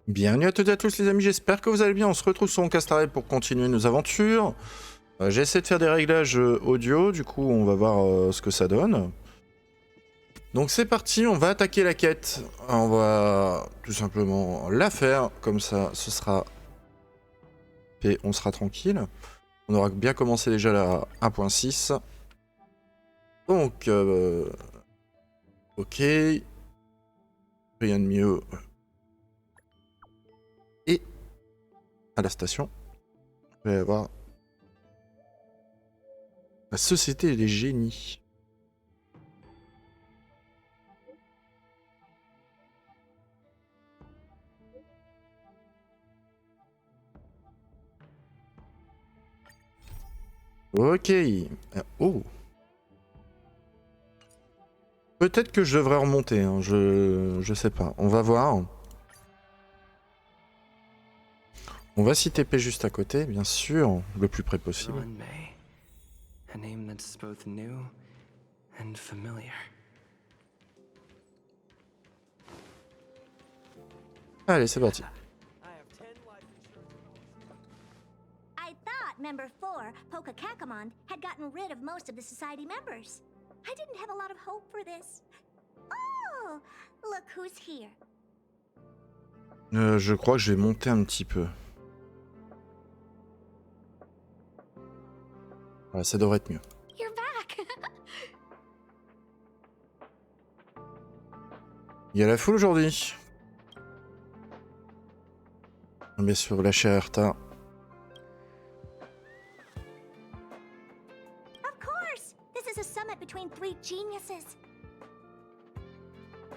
Bienvenue à toutes et à tous les amis, j'espère que vous allez bien. On se retrouve sur HONKAI STAR RAIL pour continuer nos aventures. J'ai essayé de faire des réglages audio, du coup on va voir ce que ça donne. Donc c'est parti, on va attaquer la quête. On va tout simplement la faire, comme ça ce sera fait, on sera tranquille. On aura bien commencé déjà la 1.6. Donc, ok, rien de mieux. Et à la station, on va avoir la société des génies. Ok. Oh. Peut-être que je devrais remonter, hein. Je sais pas. On va voir. On va s'y TP juste à côté, bien sûr, le plus près possible. Ruan Mei, a name that's both new and familiar. Allez, c'est parti. I thought Member 4, Poka Kakamon, had gotten rid of most of the society members. I didn't have a lot of hope for this. Oh, look who's here. Je crois que je vais monter un petit peu. Ouais, ça devrait être mieux. You're back. Il y a la foule aujourd'hui. Bien sûr, la chère Erta. Of course, this is a summit between three geniuses.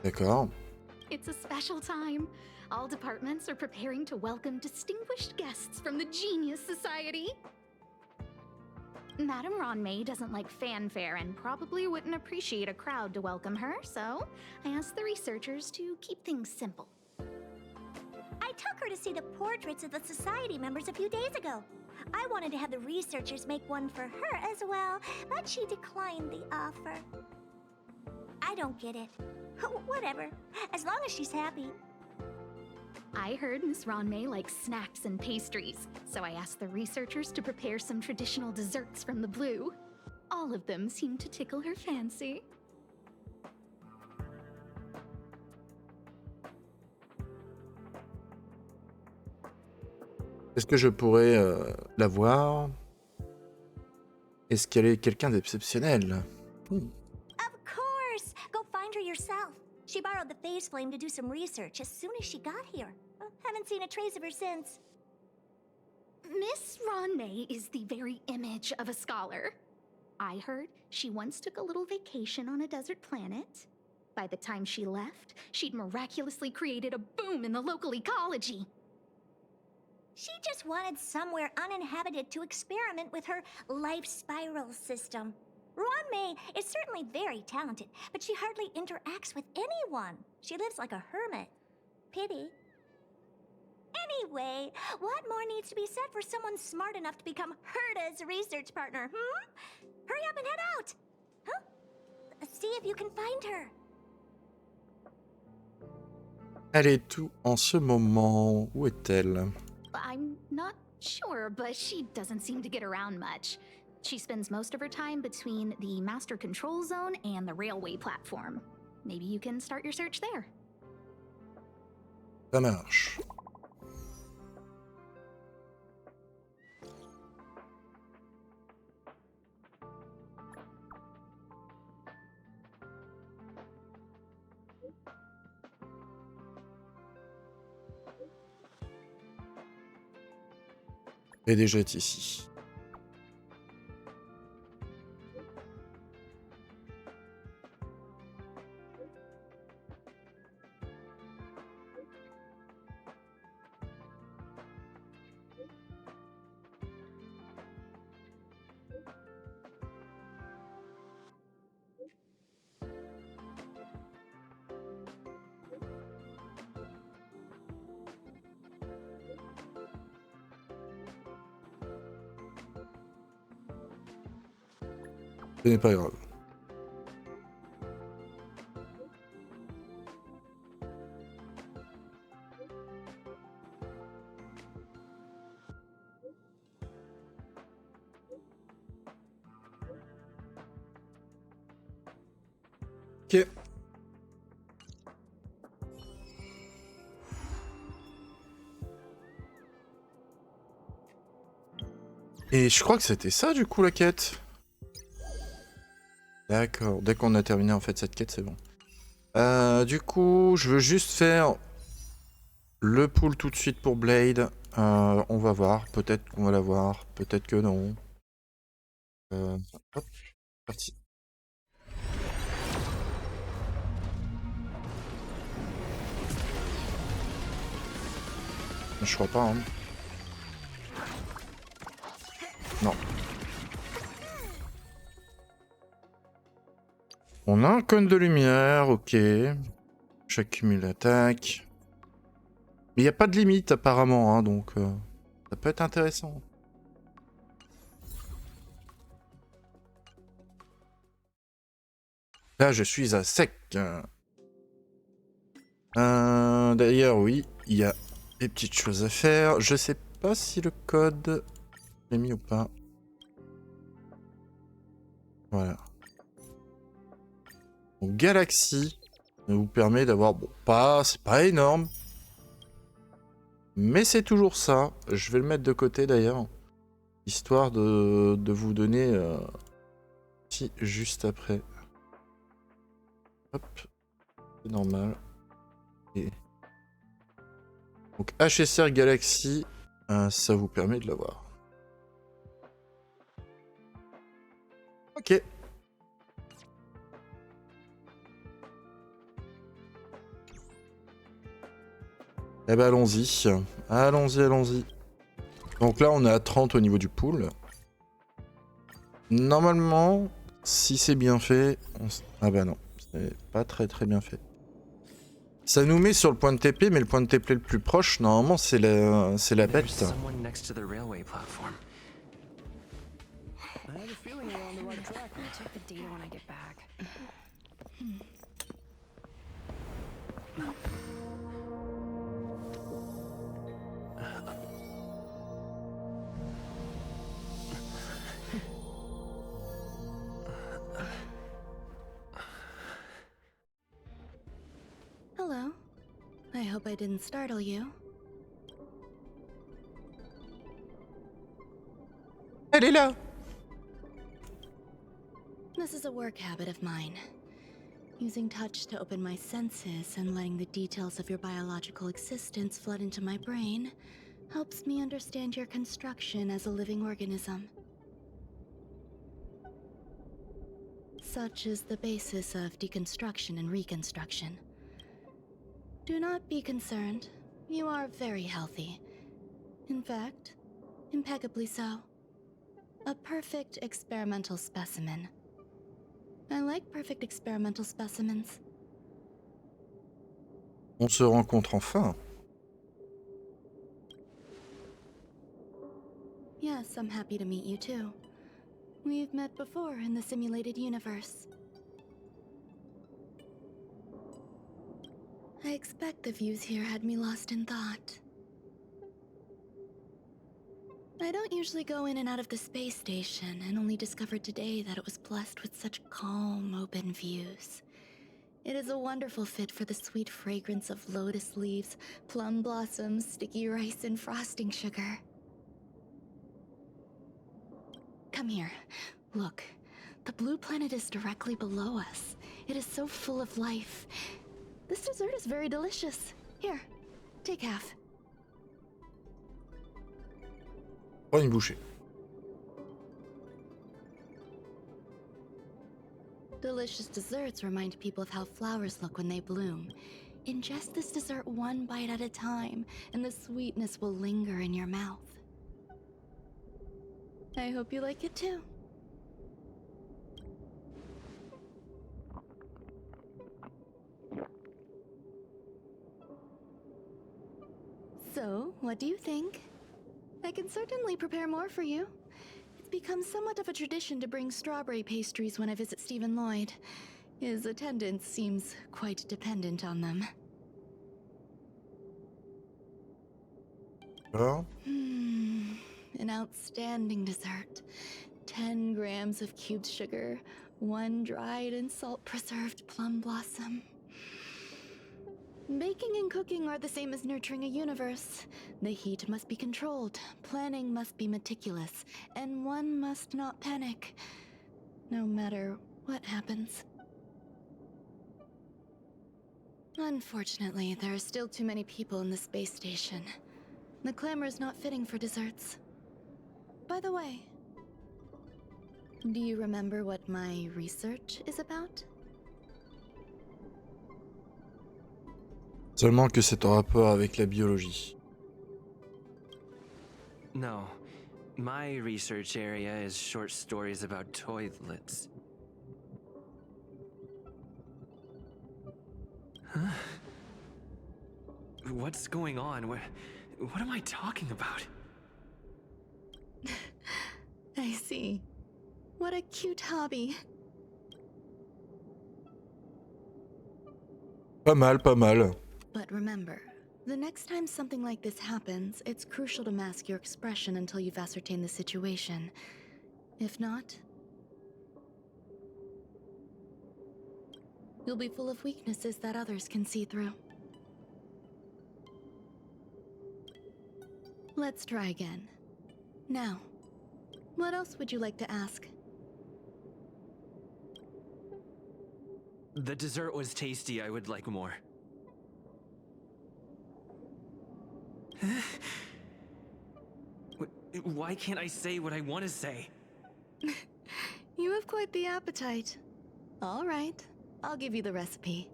D'accord. It's a special time. All departments are preparing to welcome distinguished guests from the Genius Society. Madame Ruan Mei doesn't like fanfare and probably wouldn't appreciate a crowd to welcome her, so I asked the researchers to keep things simple. I took her to see the portraits of the society members a few days ago. I wanted to have the researchers make one for her as well, but she declined the offer. I don't get it. Whatever, as long as she's happy. I heard Miss Ruan Mei likes snacks and pastries, so I asked the researchers to prepare some traditional desserts from the blue. All of them seemed to tickle her fancy. Est-ce que je pourrais la voir? Est-ce qu'elle est quelqu'un d'exceptionnel? Of course! Go find her yourself. She borrowed the phase flame to do some research as soon as she got here. Haven't seen a trace of her since. Miss Ruan Mei is the very image of a scholar. I heard she once took a little vacation on a desert planet. By the time she left, she'd miraculously created a boom in the local ecology. She just wanted somewhere uninhabited to experiment with her life spiral system. Ruan Mei is certainly very talented, but she hardly interacts with anyone. She lives like a hermit. Pity. Anyway, what more needs to be said for someone smart enough to become Herta's research partner, Hurry up and head out! Huh? See if you can find her. Elle est tout en ce moment. Où est-elle? I'm not sure, but she doesn't seem to get around much. She spends most of her time between the master control zone and the railway platform. Maybe you can start your search there. Ça marche. Et déjà est ici. Ce n'est pas grave. Ok. Et je crois que c'était ça du coup la quête. D'accord, dès qu'on a terminé en fait cette quête c'est bon. Du coup, je veux juste faire le pull tout de suite pour Blade. On va voir, peut-être qu'on va l'avoir, peut-être que non. Hop, parti. Je crois pas, hein. Non. On a un cône de lumière, ok. J'accumule l'attaque. Mais il n'y a pas de limite apparemment, hein, donc ça peut être intéressant. Là, je suis à sec. D'ailleurs, oui, il y a des petites choses à faire. Je sais pas si le code est mis ou pas. Voilà. Donc, Galaxy vous permet d'avoir, bon, c'est pas énorme, mais c'est toujours ça. Je vais le mettre de côté d'ailleurs, histoire de vous donner juste après. Hop, c'est normal. Et... donc HSR Galaxy, ça vous permet de l'avoir. Ok. Eh ben allons-y. Allons-y, allons-y. Donc là on est à 30 au niveau du pool. Normalement, si c'est bien fait... ah bah non, c'est pas très bien fait. Ça nous met sur le point de TP, mais le point de TP le plus proche, normalement, c'est la bête. Someone next to the railway platform. I have a feeling we're on the right track. I'll check the data when I get back. Hello. I hope I didn't startle you. Elle est là. This is a work habit of mine. Using touch to open my senses and letting the details of your biological existence flood into my brain helps me understand your construction as a living organism. Such is the basis of deconstruction and reconstruction. Do not be concerned. You are very healthy. In fact, impeccably so. A perfect experimental specimen. I like perfect experimental specimens. On se rencontre enfin. Yes, I'm happy to meet you too. We've met before in the simulated universe. I expect the views here had me lost in thought. I don't usually go in and out of the space station, and only discovered today that it was blessed with such calm, open views. It is a wonderful fit for the sweet fragrance of lotus leaves, plum blossoms, sticky rice, and frosting sugar. Come here. Look. The blue planet is directly below us. It is so full of life. This dessert is very delicious. Here, take half. Prends une bouchée. Delicious desserts remind people of how flowers look when they bloom. Ingest this dessert one bite at a time, and the sweetness will linger in your mouth. I hope you like it too. So, what do you think? I can certainly prepare more for you. It's become somewhat of a tradition to bring strawberry pastries when I visit Stephen Lloyd. His attendance seems quite dependent on them. Alors, An outstanding dessert. 10 grams of cubed sugar, one dried and salt-preserved plum blossom. Baking and cooking are the same as nurturing a universe. The heat must be controlled, planning must be meticulous, and one must not panic, no matter what happens. Unfortunately, there are still too many people in the space station. The clamor is not fitting for desserts. By the way, do you remember what my research is about? Seulement que c'est en rapport avec la biologie. No. My research area is short stories about toilets. Huh? What's going on? What am I talking about? I see. What a cute hobby. Pas mal, pas mal. But remember, the next time something like this happens, it's crucial to mask your expression until you've ascertained the situation. If not, you'll be full of weaknesses that others can see through. Let's try again. Now, what else would you like to ask? The dessert was tasty. I would like more. Why can't I say what I want to say? You have quite the appetite. All right, I'll give you the recipe.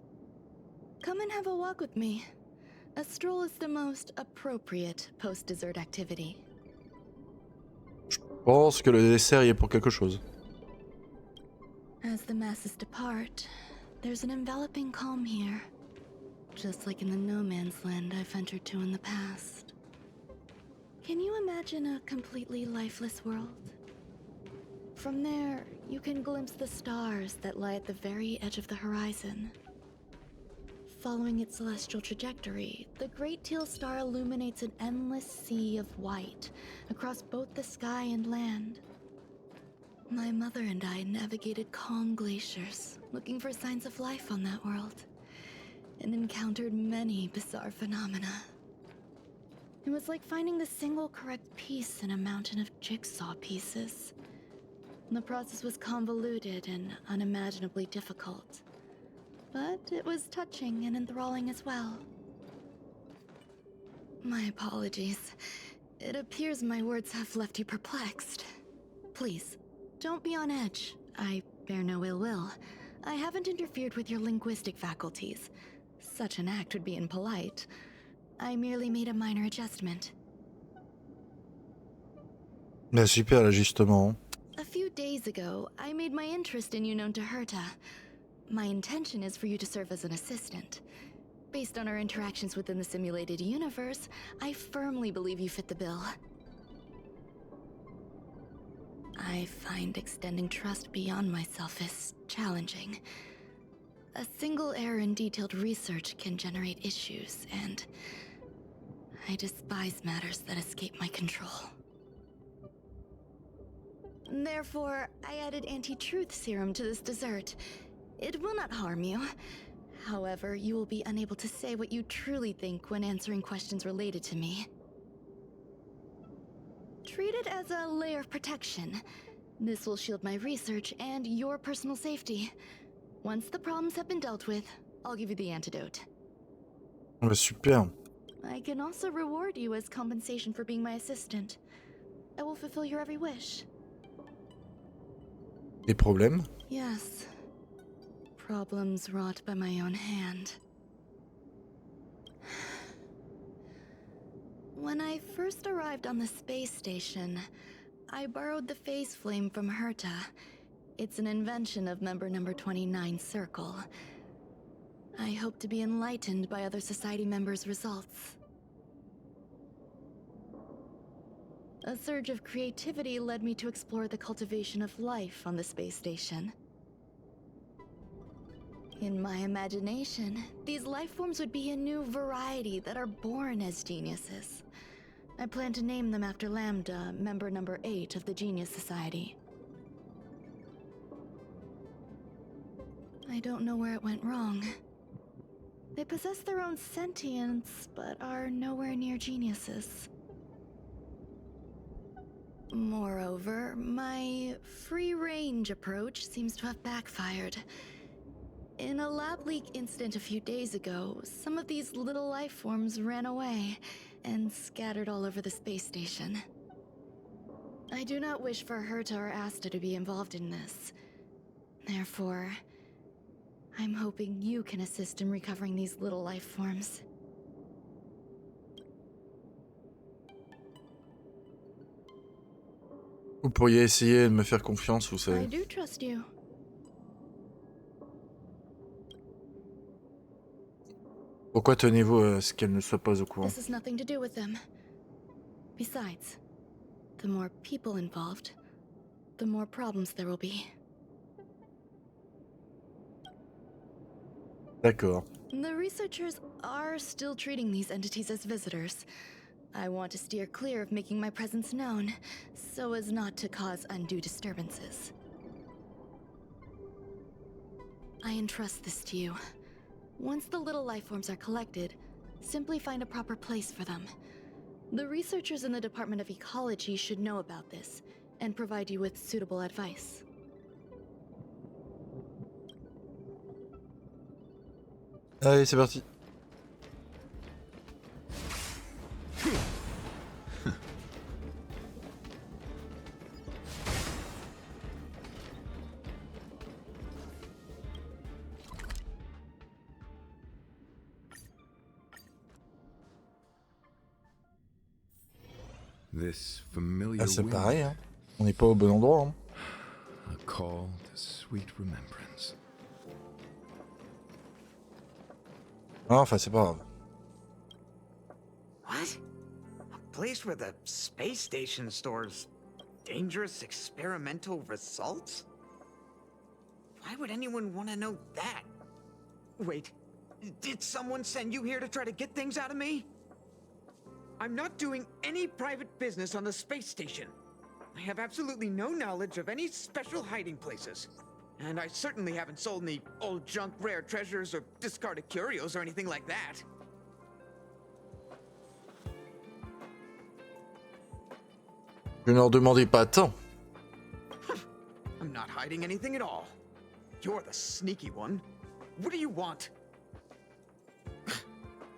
Come and have a walk with me. A stroll is the most appropriate post-dessert activity. Je pense que le dessert y est pour quelque chose. As the masses depart, there's an enveloping calm here. Just like in the no man's land I've entered to in the past. Can you imagine a completely lifeless world? From there, you can glimpse the stars that lie at the very edge of the horizon. Following its celestial trajectory, the Great Teal Star illuminates an endless sea of white across both the sky and land. My mother and I navigated calm glaciers, looking for signs of life on that world, and encountered many bizarre phenomena. It was like finding the single correct piece in a mountain of jigsaw pieces. The process was convoluted and unimaginably difficult, but it was touching and enthralling as well. My apologies. It appears my words have left you perplexed. Please, don't be on edge. I bear no ill will. I haven't interfered with your linguistic faculties. Such an act would be impolite. I merely made a minor adjustment. Mais super l'ajustement. A few days ago, I made my interest in you known to Herta. My intention is for you to serve as an assistant. Based on our interactions within the simulated universe, I firmly believe you fit the bill. I find extending trust beyond myself is challenging. A single error in detailed research can generate issues, and I despise matters that escape my control. Therefore, I added anti-truth serum to this dessert. It will not harm you. However, you will be unable to say what you truly think when answering questions related to me. Treat it as a layer of protection. This will shield my research and your personal safety. Once the problems have been dealt with, I'll give you the antidote. Bah, super. I can also reward you as compensation for being my assistant. I will fulfill your every wish. Des problèmes? Yes. Problems wrought by my own hand. When I first arrived on the space station, I borrowed the phase flame from Herta. It's an invention of member number 29 Circle. I hope to be enlightened by other society members' results. A surge of creativity led me to explore the cultivation of life on the space station. In my imagination, these life forms would be a new variety that are born as geniuses. I plan to name them after Lambda, member number 8 of the Genius Society. I don't know where it went wrong. They possess their own sentience, but are nowhere near geniuses. Moreover, my free-range approach seems to have backfired. In a lab leak incident a few days ago, some of these little life forms ran away and scattered all over the space station. I do not wish for Herta or Asta to be involved in this. Therefore, I'm hoping you can assist in recovering these little life forms. Vous pourriez essayer de me faire confiance, vous I savez. do trust you. Pourquoi tenez-vous à ce qu'elle ne soit pas au courant? This has nothing to do with them. Besides, the more people involved, the more problems there will be. D'accord. The researchers are still treating these entities as visitors. I want to steer clear of making my presence known, so as not to cause undue disturbances. I entrust this to you. Once the little life forms are collected, simply find a proper place for them. The researchers in the Department of Ecology should know about this, and provide you with suitable advice. Allez, c'est parti. This familiar Ah, c'est wind, pareil, hein. On n'est pas au bon endroit. Hein. a call to sweet remembrance. Ah, enfin, c'est pas grave. What? A place where the space station stores dangerous experimental results? Why would anyone want to know that? Wait, did someone send you here to try to get things out of me? I'm not doing any private business on the space station. I have absolutely no knowledge of any special hiding places. And I certainly haven't sold any old junk rare treasures or discarded curios or anything like that. Je n'en demandais pas tant. I'm not hiding anything at all. You're the sneaky one. What do you want?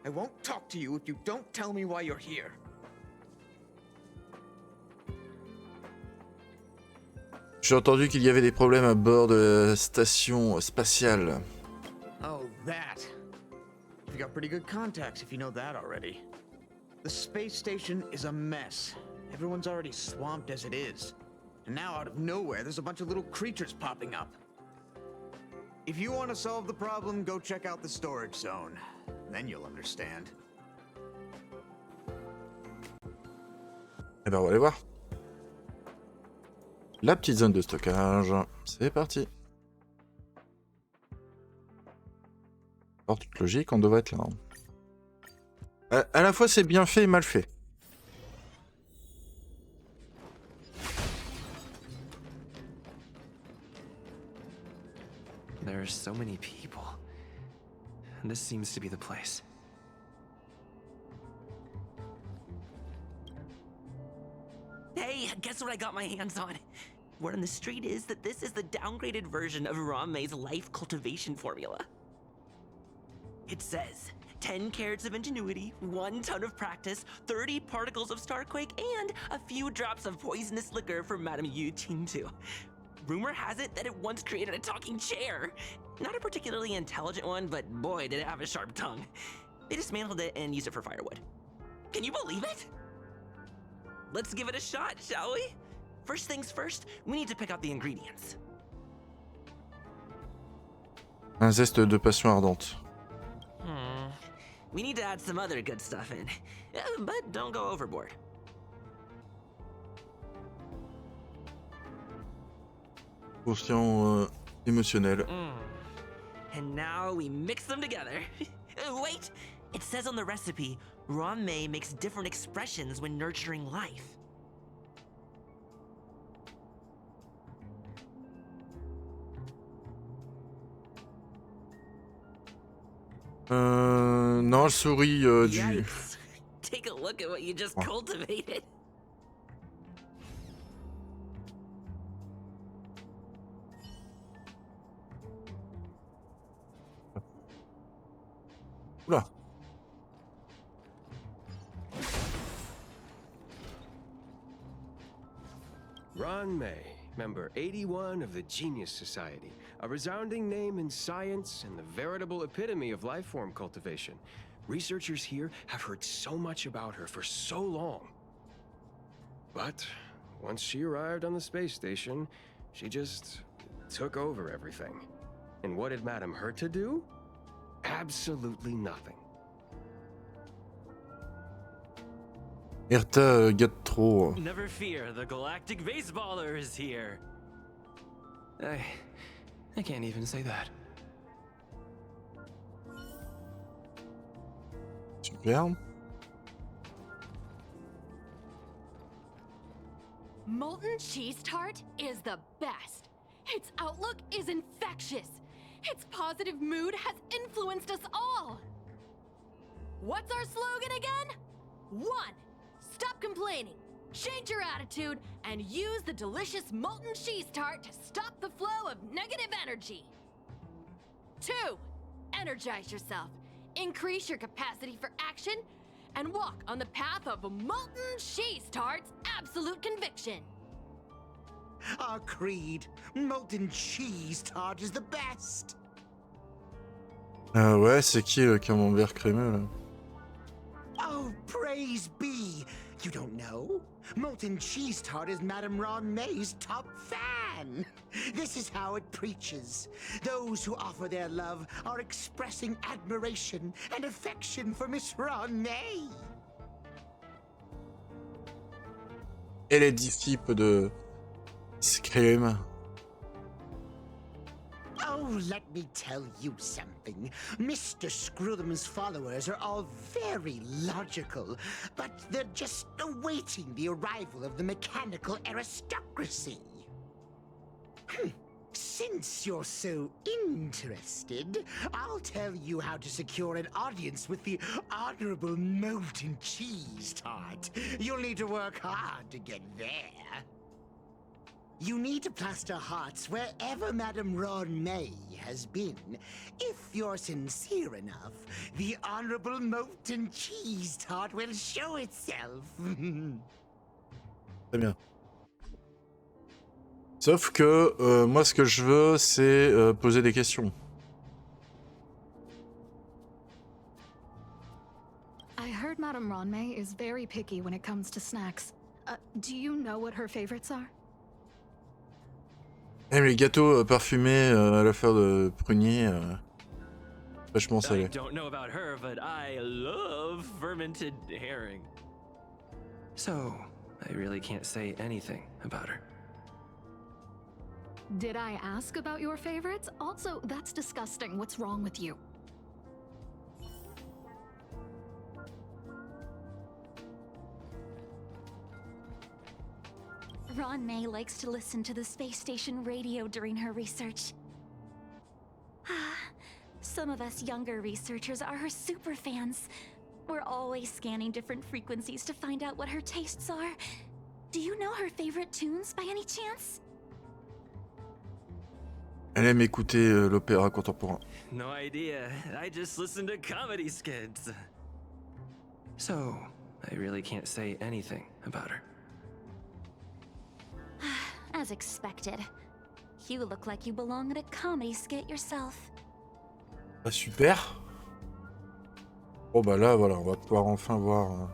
I won't talk to you if you don't tell me why you're here. J'ai entendu qu'il y avait des problèmes à bord de la station spatiale. Oh, that. You've got pretty good contacts if you know that already. The space station is a mess. Everyone's already swamped as it is. And now out of nowhere, there's a bunch of little creatures popping up. If you want to solve the problem, go check out the storage zone. Then you'll understand. Eh ben, on va aller voir. La petite zone de stockage. C'est parti. Par toute logique, on devrait être là. À la fois, c'est bien fait et mal fait. There are so many people. This seems to be the place. Hey, guess what I got my hands on? Word on the street is that this is the downgraded version of Ruan Mei's life cultivation formula. It says 10 carats of ingenuity, 1 ton of practice, 30 particles of starquake, and a few drops of poisonous liquor for Madame Yu Tintu. Rumor has it that it once created a talking chair. Not a particularly intelligent one, but boy, did it have a sharp tongue. They dismantled it and used it for firewood. Can you believe it? Let's give it a shot, shall we? First things first, we need to pick out the ingredients. Un zeste de passion ardente. We need to add some other good stuff in, but don't go overboard. Quotient émotionnel. And now we mix them together. Wait! It says on the recipe, Ruan Mei makes different expressions when nurturing life. Non, le souris du... Yikes. Take a look at what you just Oh. cultivated. Oula. Ruan Mei, member 81 of the Genius Society, a resounding name in science and the veritable epitome of life form cultivation. Researchers here have heard so much about her for so long. But once she arrived on the space station, she just took over everything. And what did Madame hurt to do? Absolutely nothing. Erta gâte trop. Never fear, the galactic baseballer is here. I can't even say that. Super. Molten cheese tart is the best. Its outlook is infectious. Its positive mood has influenced us all. What's our slogan again? 1. Stop complaining, change your attitude, and use the delicious molten cheese tart to stop the flow of negative energy. 2. Energize yourself, increase your capacity for action, and walk on the path of molten cheese tart's absolute conviction. Our creed, molten cheese tart is the best. Ouais, c'est qui le camembert crémeux là? Oh, praise be! You don't know? Molten cheese tart is Madame Ruan Mei's top fan. This is how it preaches. Those who offer their love are expressing admiration and affection for Miss Ruan Mei. Et les disciples de Scream. Oh, let me tell you something. Mr. Screwthum's followers are all very logical, but they're just awaiting the arrival of the mechanical aristocracy. Since you're so interested, I'll tell you how to secure an audience with the Honorable Molten Cheese Tart. You'll need to work hard to get there. You need to plaster hearts wherever Madame Ruan Mei has been. If you're sincere enough, the Honorable Molten Cheese Tart will show itself. Très bien. Sauf que moi, ce que je veux, c'est poser des questions. I heard Madame Ruan Mei is very picky when it comes to snacks. Do you know what her favorites are? Même les gâteaux parfumés à la fleur de prunier, vachement I salés. don't know about her, but I love fermented herring. So, I really can't say anything about her. Did I ask about your favorites? Also, that's disgusting. What's wrong with you? Ruan Mei likes to listen to the space station radio during her research. Some of us younger researchers are her super fans. We're always scanning different frequencies to find out what her tastes are. Do you know her favorite tunes by any chance? Elle aime écouter l'opéra contemporain. No idea. I just listen to comedy skits. So, I really can't say anything about her. As expected. You look like you belong in a comedy skit yourself. Ah, super. Bon bah là, voilà, on va pouvoir enfin voir...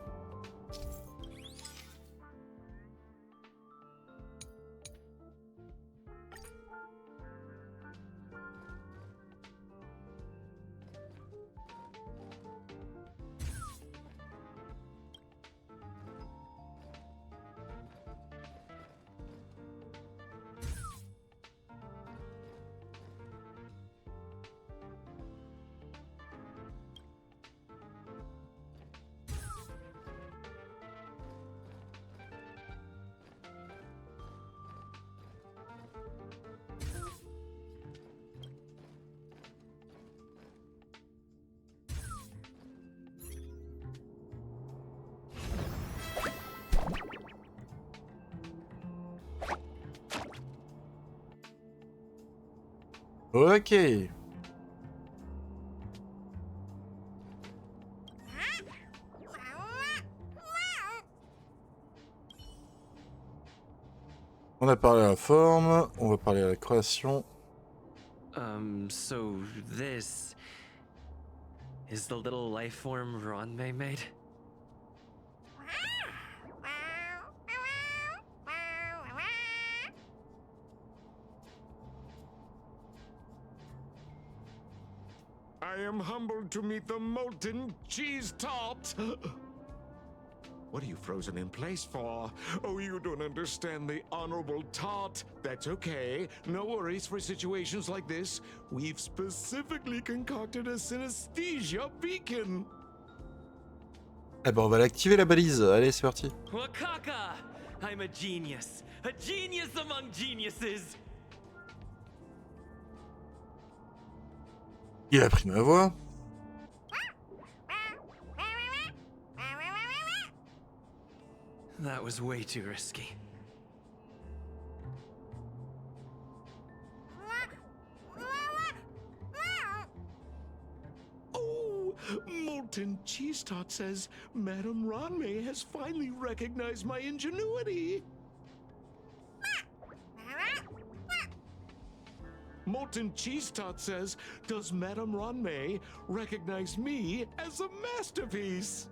Ok. On a parlé à la forme, on va parler à la création. So this is the little life form Ruan Mei made? I am humbled to meet the molten cheese tart. What are you frozen in place for? Oh, you don't understand the honorable tart. That's okay. No worries for situations like this. We've specifically concocted a synesthesia beacon. Eh ben on va l'activer la balise. Allez, c'est parti. Wakaka! I'm a genius among geniuses. Il a pris ma voix. That was way too risky. Oh, molten cheese tart says Madame Ruan Mei has finally recognized my ingenuity. Molten cheese tart says, does Madame Ruan Mei recognize me as a masterpiece?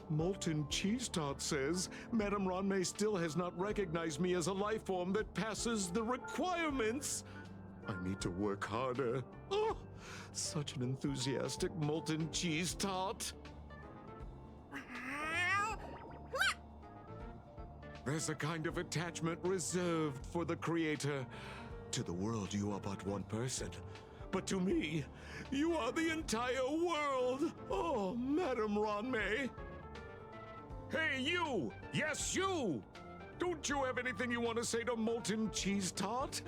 Molten cheese tart says, Madame Ruan Mei still has not recognized me as a life form that passes the requirements. I need to work harder. Oh, such an enthusiastic molten cheese tart. There's a kind of attachment reserved for the creator. To the world, you are but one person. But to me, you are the entire world. Oh, Madame Ruan Mei. Hey, you! Yes, you! Don't you have anything you want to say to Molten Cheese Tart?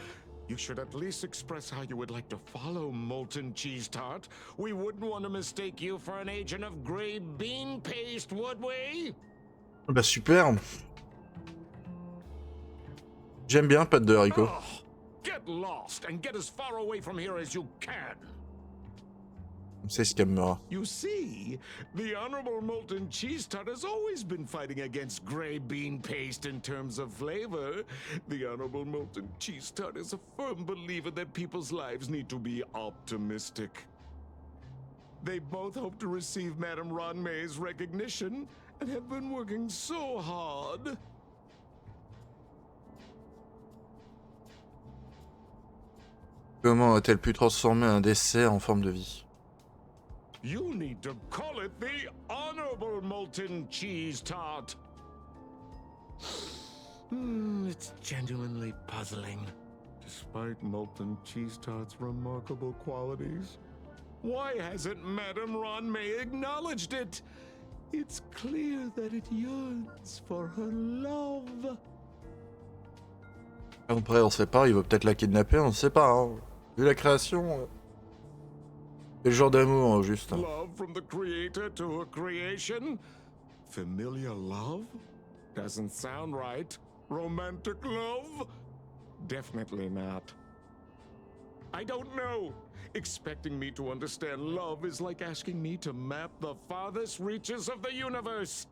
You should at least express how you would like to follow Molten Cheese Tart. We wouldn't want to mistake you for an agent of gray bean paste, would we? Bah super. J'aime bien pâte de haricots. Oh, get lost and get as far away from here as you can. C'est ce qu'elle me. You see, the Honorable Molten Cheese Tart has always been fighting against gray bean paste in terms of flavor. The Honorable Molten Cheese Tart is a firm believer that people's lives need to be optimistic. They both hope to receive Madame Ruan Mei's recognition and have been working so hard. Comment a-t-elle pu transformer un dessert en forme de vie? You need to call it the Honorable Molten Cheese Tart. It's genuinely puzzling. Despite Molten Cheese Tart's remarkable qualities, why hasn't Madame Ruan Mei acknowledged it? It's clear that it yearns for her love. Après, on sait pas, il va peut-être la kidnapper, on sait pas. Hein. Vu la création, c'est le genre d'amour, hein, juste. Love from the creator to her creation? Familiar love? Doesn't sound right. Romantic love? Definitely not. I don't know. Expecting me to understand love is like asking me to map the farthest reaches of the universe.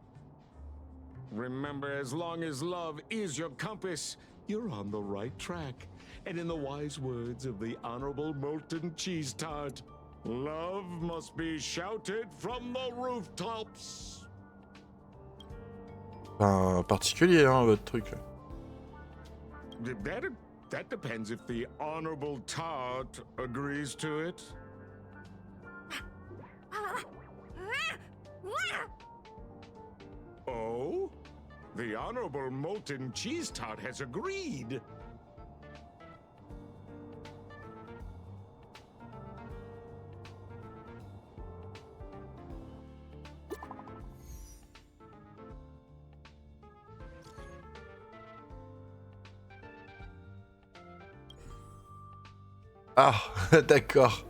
Remember, as long as love is your compass, you're on the right track. And in the wise words of the Honorable Molten Cheese Tart, love must be shouted from the rooftops. Enfin, particulier, hein, votre truc. That depends if the Honorable Tart agrees to it. Oh? The Honorable Molten Cheese Tart has agreed. Ah, d'accord.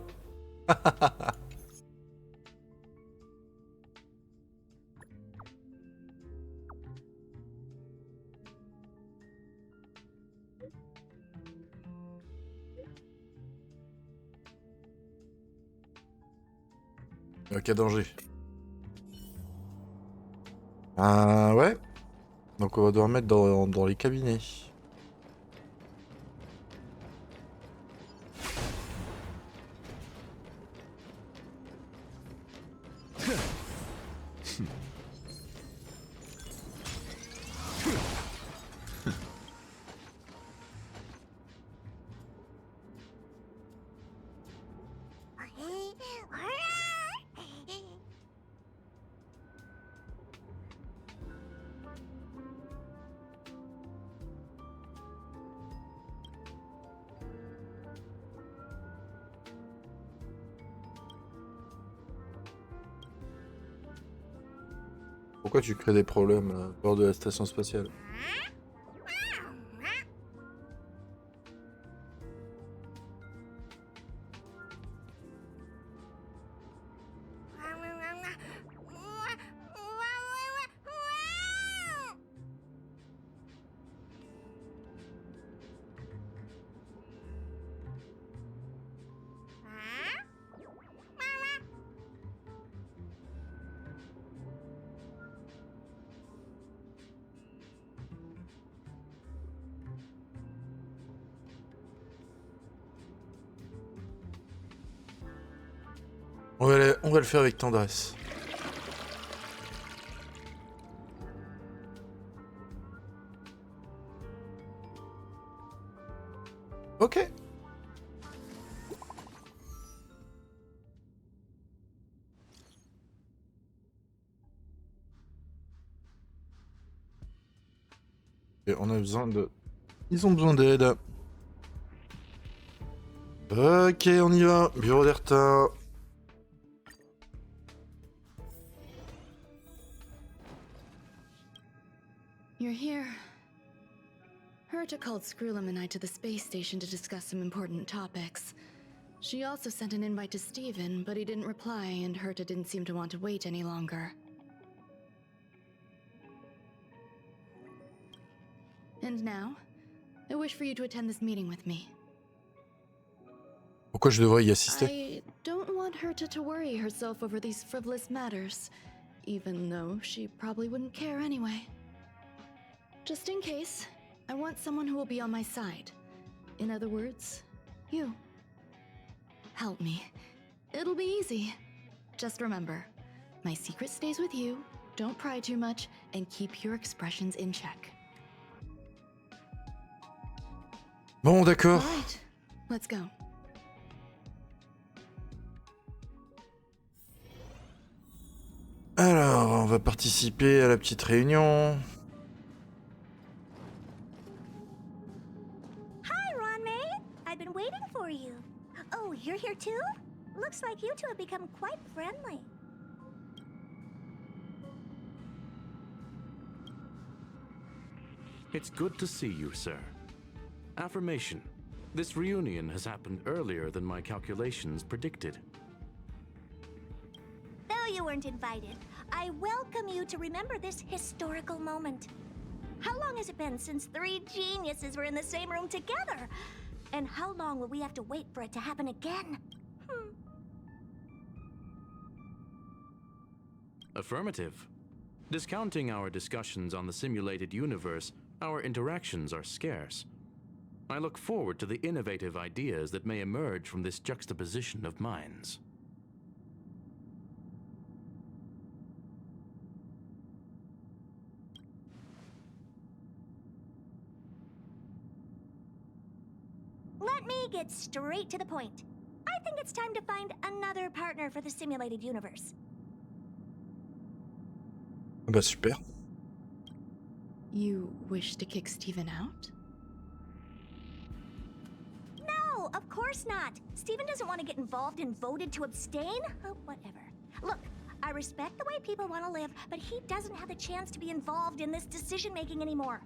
Quel danger. Ouais. Donc on va devoir mettre dans les cabinets. Pourquoi tu crées des problèmes à bord de la station spatiale? On va le faire avec tendresse. Ok. Et on a besoin de... Ils ont besoin d'aide. Ok, on y va. Bureau d'Erta. You're here. Herta called Screwlam and I to the space station to discuss some important topics. She also sent an invite to Steven, but he didn't reply, and Herta didn't seem to want to wait any longer. And now, I wish for you to attend this meeting with me. Pourquoi je devrais y assister? I don't want Herta to worry herself over these frivolous matters, even though she probably wouldn't care anyway. Just in case, I want someone who will be on my side. In other words, you. Help me. It'll be easy. Just remember, my secret stays with you, don't pry too much, and keep your expressions in check. Bon, d'accord. All right, let's go. Alors, on va participer à la petite réunion. Hi, Ruan Mei. I've been waiting for you. Oh, you're here too? Looks like you two have become quite friendly. It's good to see you, sir. Affirmation. This reunion has happened earlier than my calculations predicted. Though you weren't invited, I welcome you to remember this historical moment. How long has it been since 3 geniuses were in the same room together? And how long will we have to wait for it to happen again? Affirmative. Discounting our discussions on the simulated universe, our interactions are scarce. I look forward to the innovative ideas that may emerge from this juxtaposition of minds. Let me get straight to the point. I think it's time to find another partner for the simulated universe. Bah super. You wish to kick Steven out? No, of course not. Steven doesn't want to get involved and voted to abstain. Oh, whatever. Look, I respect the way people want to live, but he doesn't have the chance to be involved in this decision-making anymore.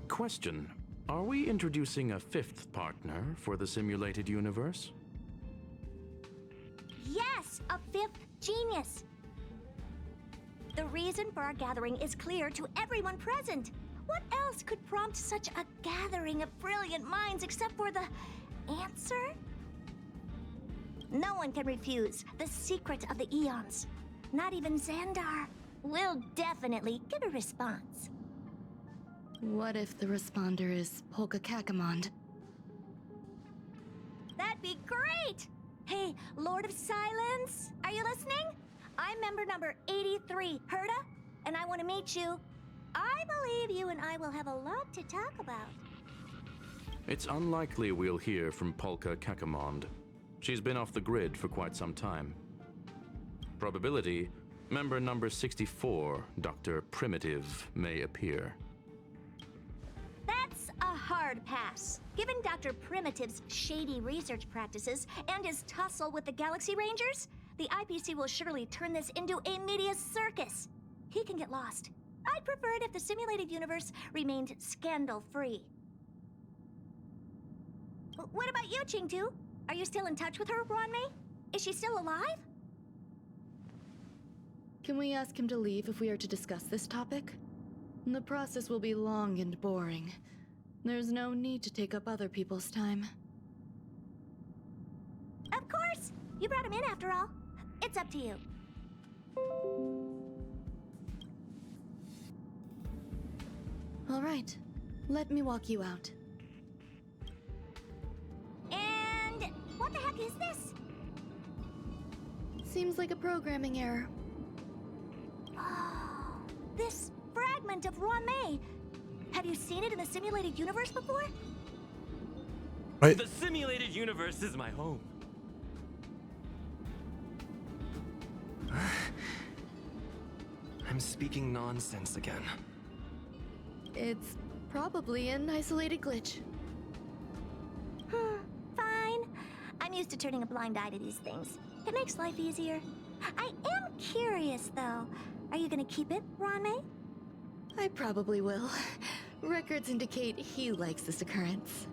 Question. Are we introducing a 5th partner for the simulated universe? Yes, a 5th genius. The reason for our gathering is clear to everyone present. What else could prompt such a gathering of brilliant minds except for the answer? No one can refuse the secret of the eons. Not even Xandar. We'll definitely get a response. What if the responder is Polka Kakamond? That'd be great! Hey, Lord of Silence, are you listening? I'm member number 83, Herta, and I want to meet you. I believe you and I will have a lot to talk about. It's unlikely we'll hear from Polka Kakamond. She's been off the grid for quite some time. Probability, member number 64, Dr. Primitive, may appear. That's a hard pass. Given Dr. Primitive's shady research practices and his tussle with the Galaxy Rangers, the IPC will surely turn this into a media circus. He can get lost. I'd prefer it if the simulated universe remained scandal-free. What about you, Chingtu? Are you still in touch with her, Ruan Mei? Is she still alive? Can we ask him to leave if we are to discuss this topic? The process will be long and boring. There's no need to take up other people's time. Of course! You brought him in after all. It's up to you. All right. Let me walk you out. And what the heck is this? Seems like a programming error. Oh, this fragment of Ruan Mei. Have you seen it in the simulated universe before? Right. The simulated universe is my home. I'm speaking nonsense again. It's probably an isolated glitch. Fine. I'm used to turning a blind eye to these things. It makes life easier. I am curious, though. Are you gonna keep it, Ruan Mei? I probably will. Records indicate he likes this occurrence.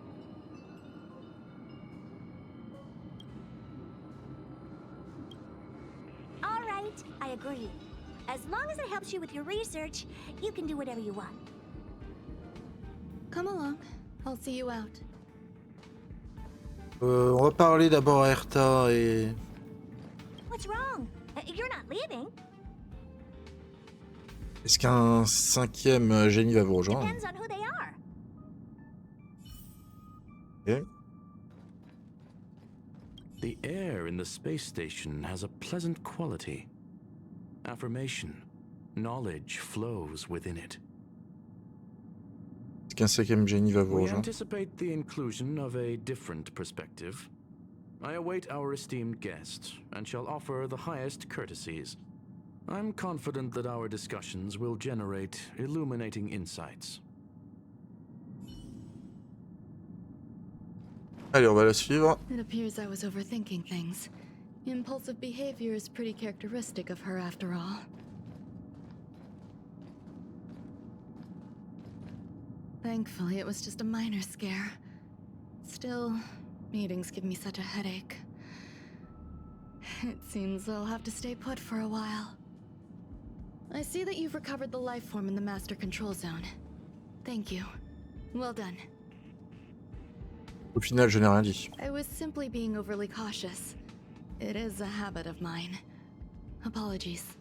All right, I agree. As long as it helps you with your research, you can do whatever you want. Come along. I'll see you out. On va parler d'abord à Herta et... What's wrong? You're not leaving. Est-ce qu'un cinquième génie va vous rejoindre? Depends on who they are. Okay. The air in the space station has a pleasant quality. Affirmation, knowledge flows within it. Est-ce qu'un cinquième génie va vous We rejoindre? anticipate the inclusion of a different perspective. I await our esteemed guest and shall offer the highest courtesies. I'm confident that our discussions will generate illuminating insights. Allez, on va la suivre. It appears I was overthinking things. Impulsive behavior is pretty characteristic of her after all. Thankfully, it was just a minor scare. Still, meetings give me such a headache. It seems I'll have to stay put for a while. I see that you've recovered the life form in the master control zone. Thank you. Well done. Au final, je n'ai rien dit. I was simply being overly cautious. It is a habit of mine. Apologies.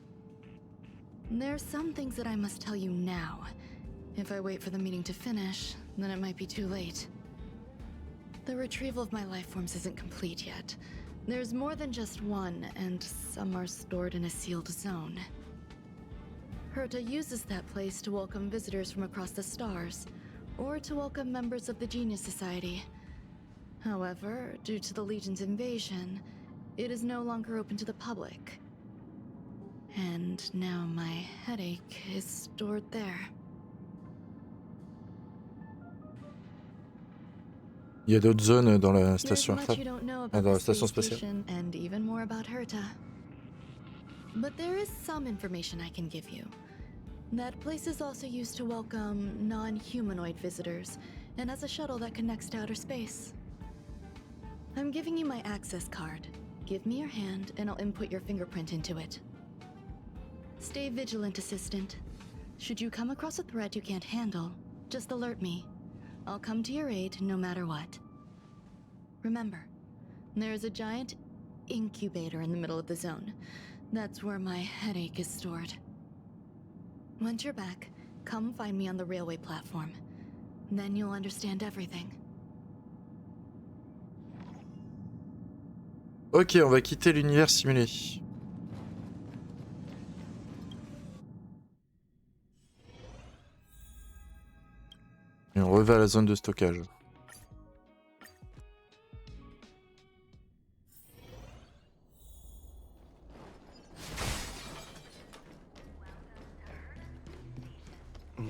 There are some things that I must tell you now. If I wait for the meeting to finish, then it might be too late. The retrieval of my life forms isn't complete yet. There's more than just one, and some are stored in a sealed zone. Herta uses that place to welcome visitors from across the stars, or to welcome members of the Genius Society. However, due to the Legion's invasion, it is no longer open to the public. And now my headache is stored there. Il y a d'autres zones dans la station There's much you don't know Ah, about dans la the station space spatiale. station, and even more about Herta. But there is some information I can give you. That place is also used to welcome non-humanoid visitors, and has a shuttle that connects to outer space. I'm giving you my access card. Give me your hand, and I'll input your fingerprint into it. Stay vigilant, Assistant. Should you come across a threat you can't handle, just alert me. I'll come to your aid no matter what. Remember, there is a giant incubator in the middle of the zone. That's where my headache is stored. Once you're back, come find me on the railway platform. Then you'll understand everything. Ok, on va quitter l'univers simulé. Et on revient à la zone de stockage.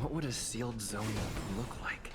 What would a sealed zone look like?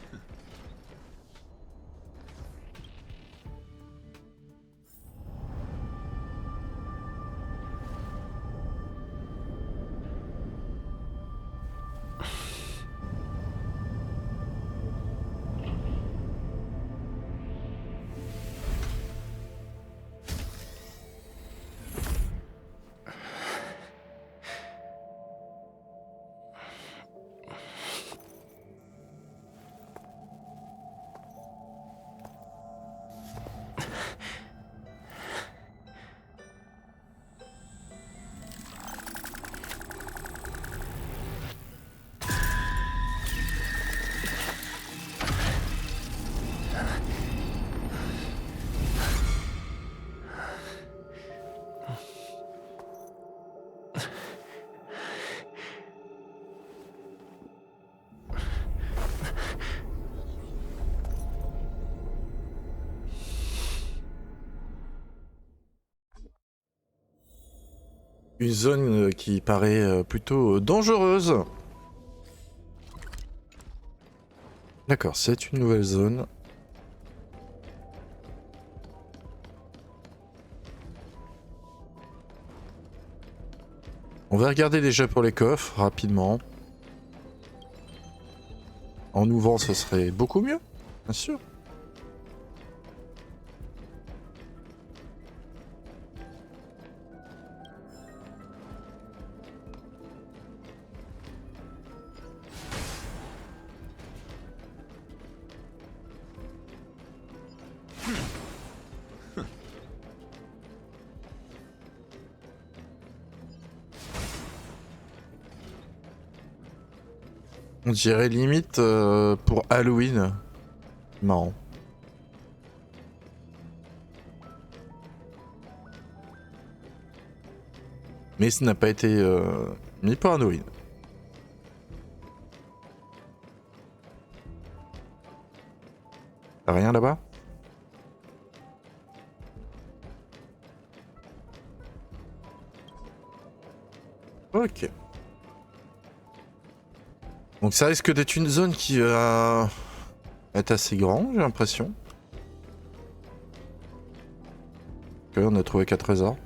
Une zone qui paraît plutôt dangereuse. D'accord, c'est une nouvelle zone. On va regarder déjà pour les coffres, rapidement. En ouvrant, ce serait beaucoup mieux, bien sûr. On dirait limite pour Halloween. Marrant. Mais ce n'a pas été mis pour Halloween. T'as rien là-bas? Ok. Donc ça risque d'être une zone qui va être assez grande, j'ai l'impression. Ok, on a trouvé 4 trésors.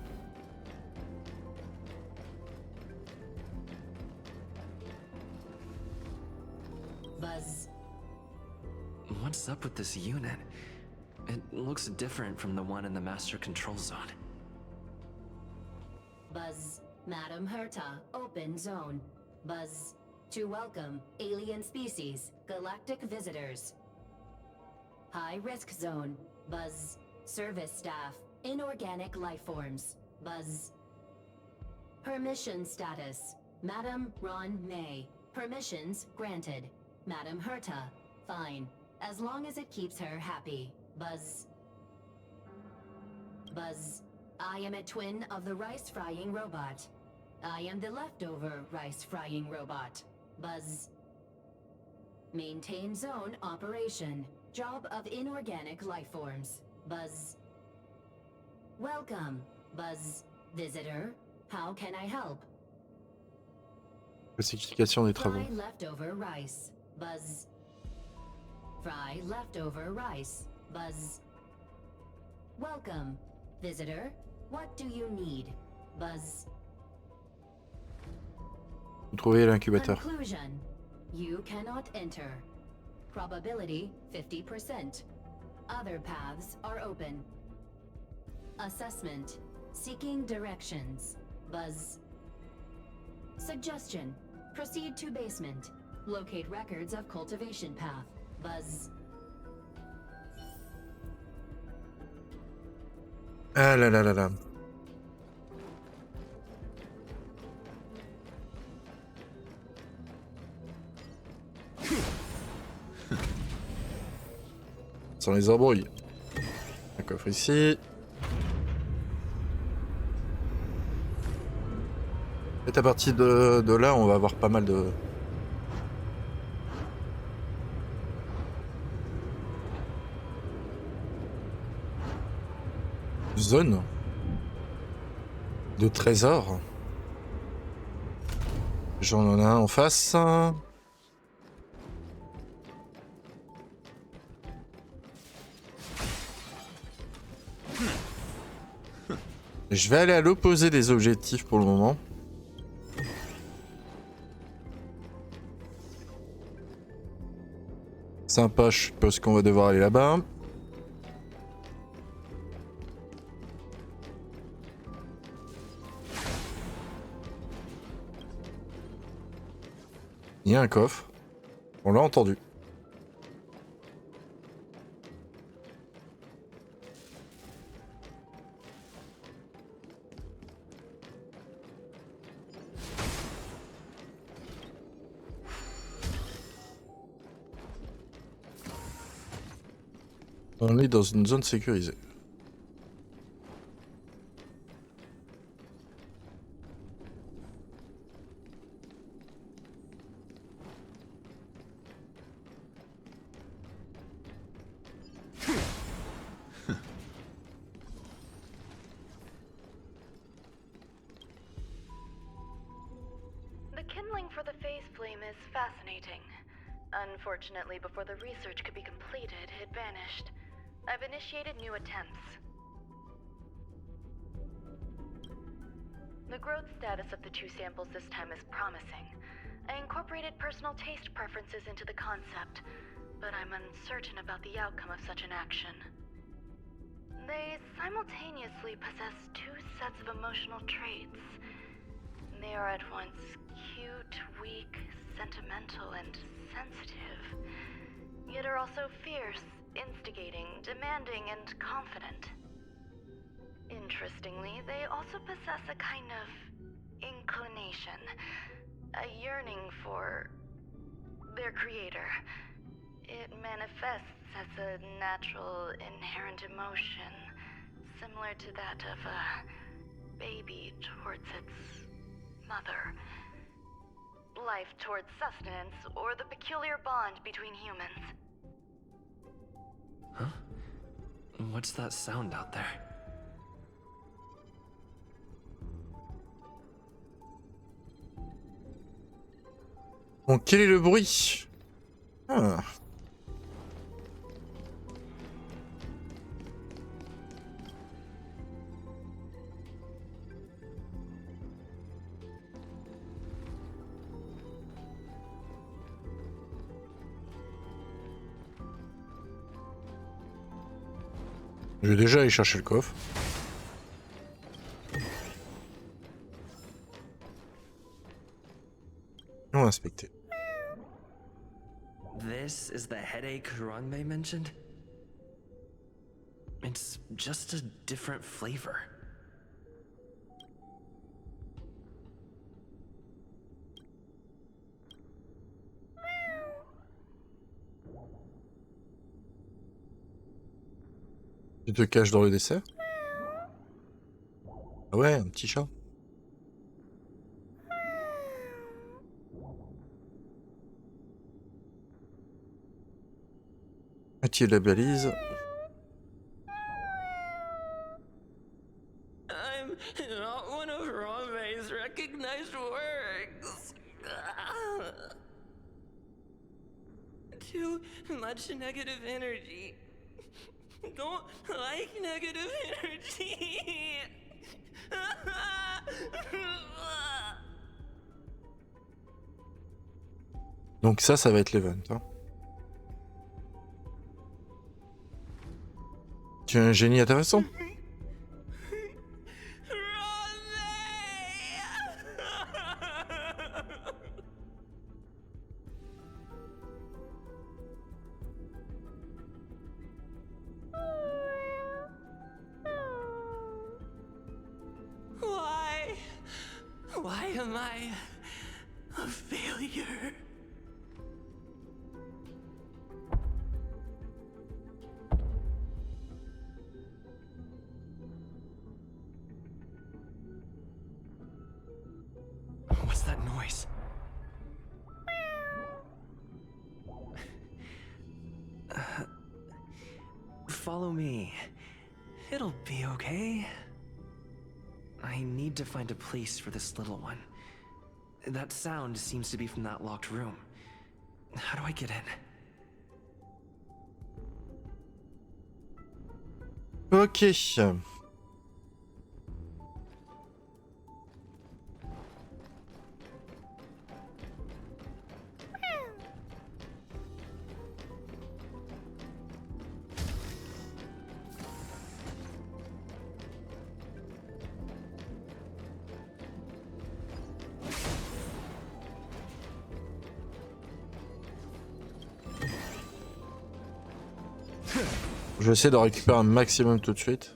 Buzz. What's up with this unit? It looks different from the one in the master control zone. Buzz. Madam Herta, open zone. Buzz. To welcome alien species, galactic visitors. High risk zone. Buzz. Service staff, inorganic life forms. Buzz. Permission status. Madam Ruan Mei. Permissions granted. Madam Herta, fine. As long as it keeps her happy. Buzz. Buzz. I am a twin of the rice-frying robot. I am the leftover rice-frying robot. Buzz. Maintain zone operation. Job of inorganic life forms. Buzz. Welcome, Buzz. Visitor, how can I help? Classification des travaux. Fry leftover rice. Buzz. Fry leftover rice. Buzz. Welcome, visitor. What do you need? Buzz. Vous trouvez l'incubateur. Conclusion. You cannot enter. Probability 50%. Other paths are open. Assessment. Seeking directions. Buzz. Suggestion. Proceed to basement. Locate records of cultivation path. Buzz. Ah là là là là. Sans les embrouilles. Un coffre ici. Et à partir de là, on va avoir pas mal de... zones. De trésors. J'en ai un en face. Je vais aller à l'opposé des objectifs pour le moment. Sympa, je suppose qu'on va devoir aller là-bas. Il y a un coffre. On l'a entendu. On est dans une zone sécurisée. The kindling for the phase flame is fascinating. Unfortunately, before the research could be completed, it vanished. I've initiated new attempts. The growth status of the two samples this time is promising. I incorporated personal taste preferences into the concept, but I'm uncertain about the outcome of such an action. They simultaneously possess two sets of emotional traits. They are at once cute, weak, sentimental, and sensitive, yet are also fierce, instigating, demanding, and confident. Interestingly, they also possess a kind of inclination, a yearning for their creator. It manifests as a natural, inherent emotion, similar to that of a baby towards its mother. Life towards sustenance, or the peculiar bond between humans. Huh? What's that sound out there? Bon, quel est le bruit? Ah. Je vais déjà aller chercher le coffre. On va inspecter. This is the headache Ruan Mei mentioned? It's just a different flavor. Tu te caches dans le dessert? Ah ouais, un petit chat. As-tu la balise? I'm not one of Ruan Mei's recognized works. Too much negative energy. Don't like negative energy. Donc ça va être l'event. Hein. Tu es un génie à ta façon. Am I a failure? What's that noise? Follow me. It'll be okay. I need to find a place for this little one. That sound seems to be from that locked room. How do I get in? Ok. Je vais essayer de récupérer un maximum tout de suite.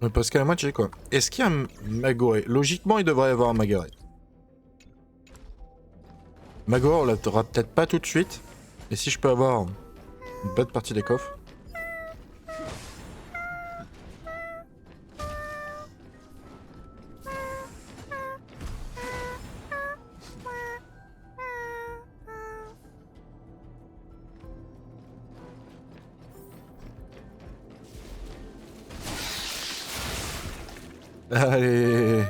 Mais parce qu'à la moitié quoi. Est-ce qu'il y a un Magoré? Logiquement il devrait y avoir un Magoré. Magoré on l'aura peut-être pas tout de suite. Et si je peux avoir une bonne partie des coffres. Allez.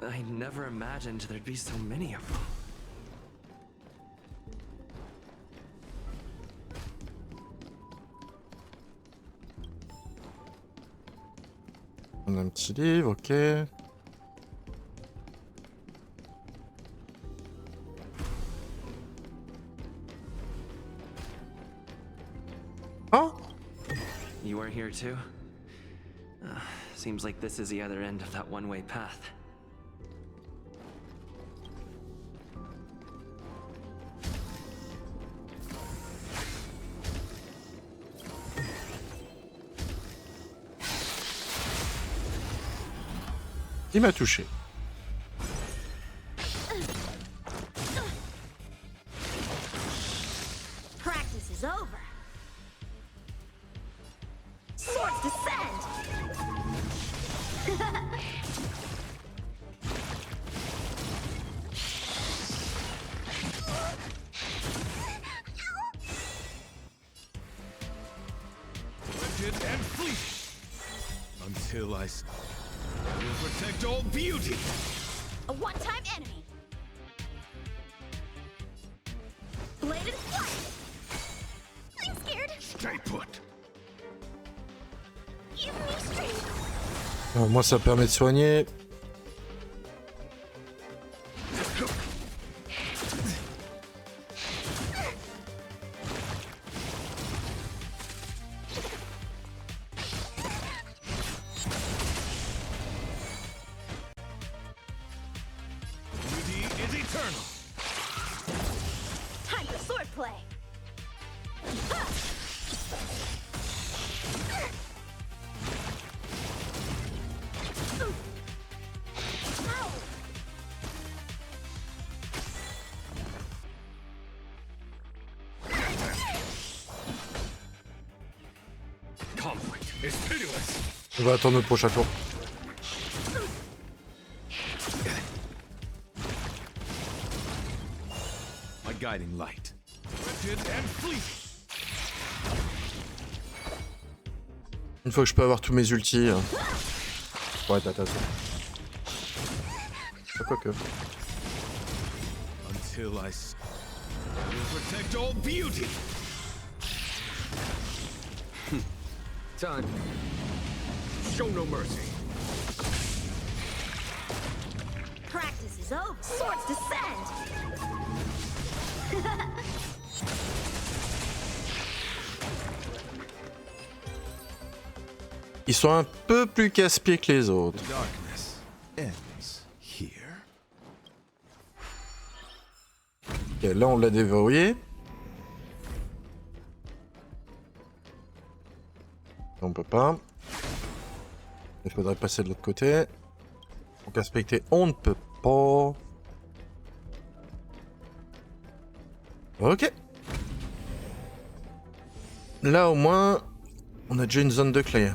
I never imagined there'd be so many of them. On a un petit livre, ok. Oh! You are here too? Seems like this is the other end of that one-way path. Il m'a touché. Practice is over. Swords descend. Rigid and fleet until I stop. I will protect all beauty. A one-time enemy. Bladed flight. I'm scared. Stay put. Give me strength. Moi ça permet de soigner. Time for swordplay. Conflict is pitiless. On va attendre le prochain tour. My guiding light. Rigid and fleet. Une fois que je peux avoir tous mes ultis. Ouais, tata. Quoi que. Until I will protect all beauty. Time. Show no mercy. Practice is over. Swords descend. Ils sont un peu plus casse-pieds que les autres. The darkness ends here. Ok, là on l'a déverrouillé. On peut pas. Il faudrait passer de l'autre côté. Donc aspecter, on ne peut pas. Ok. Là au moins, on a déjà une zone de clé.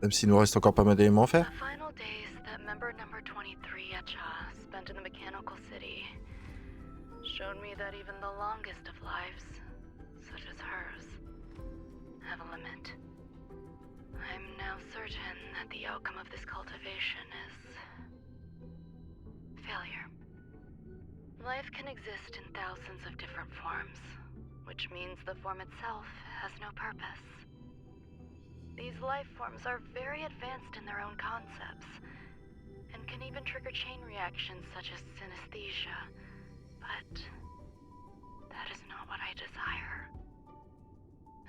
Même s'il nous reste encore pas mal d'éléments à faire. The final days that member number 23 Echa spent in the mechanical city showed me that even the longest of lives, such as hers, have a limit. I'm now certain that the outcome of this cultivation is failure. Life can exist in thousands of different forms, which means the form itself has no purpose. These life forms are very advanced in their own concepts, and can even trigger chain reactions such as synesthesia, but that is not what I desire.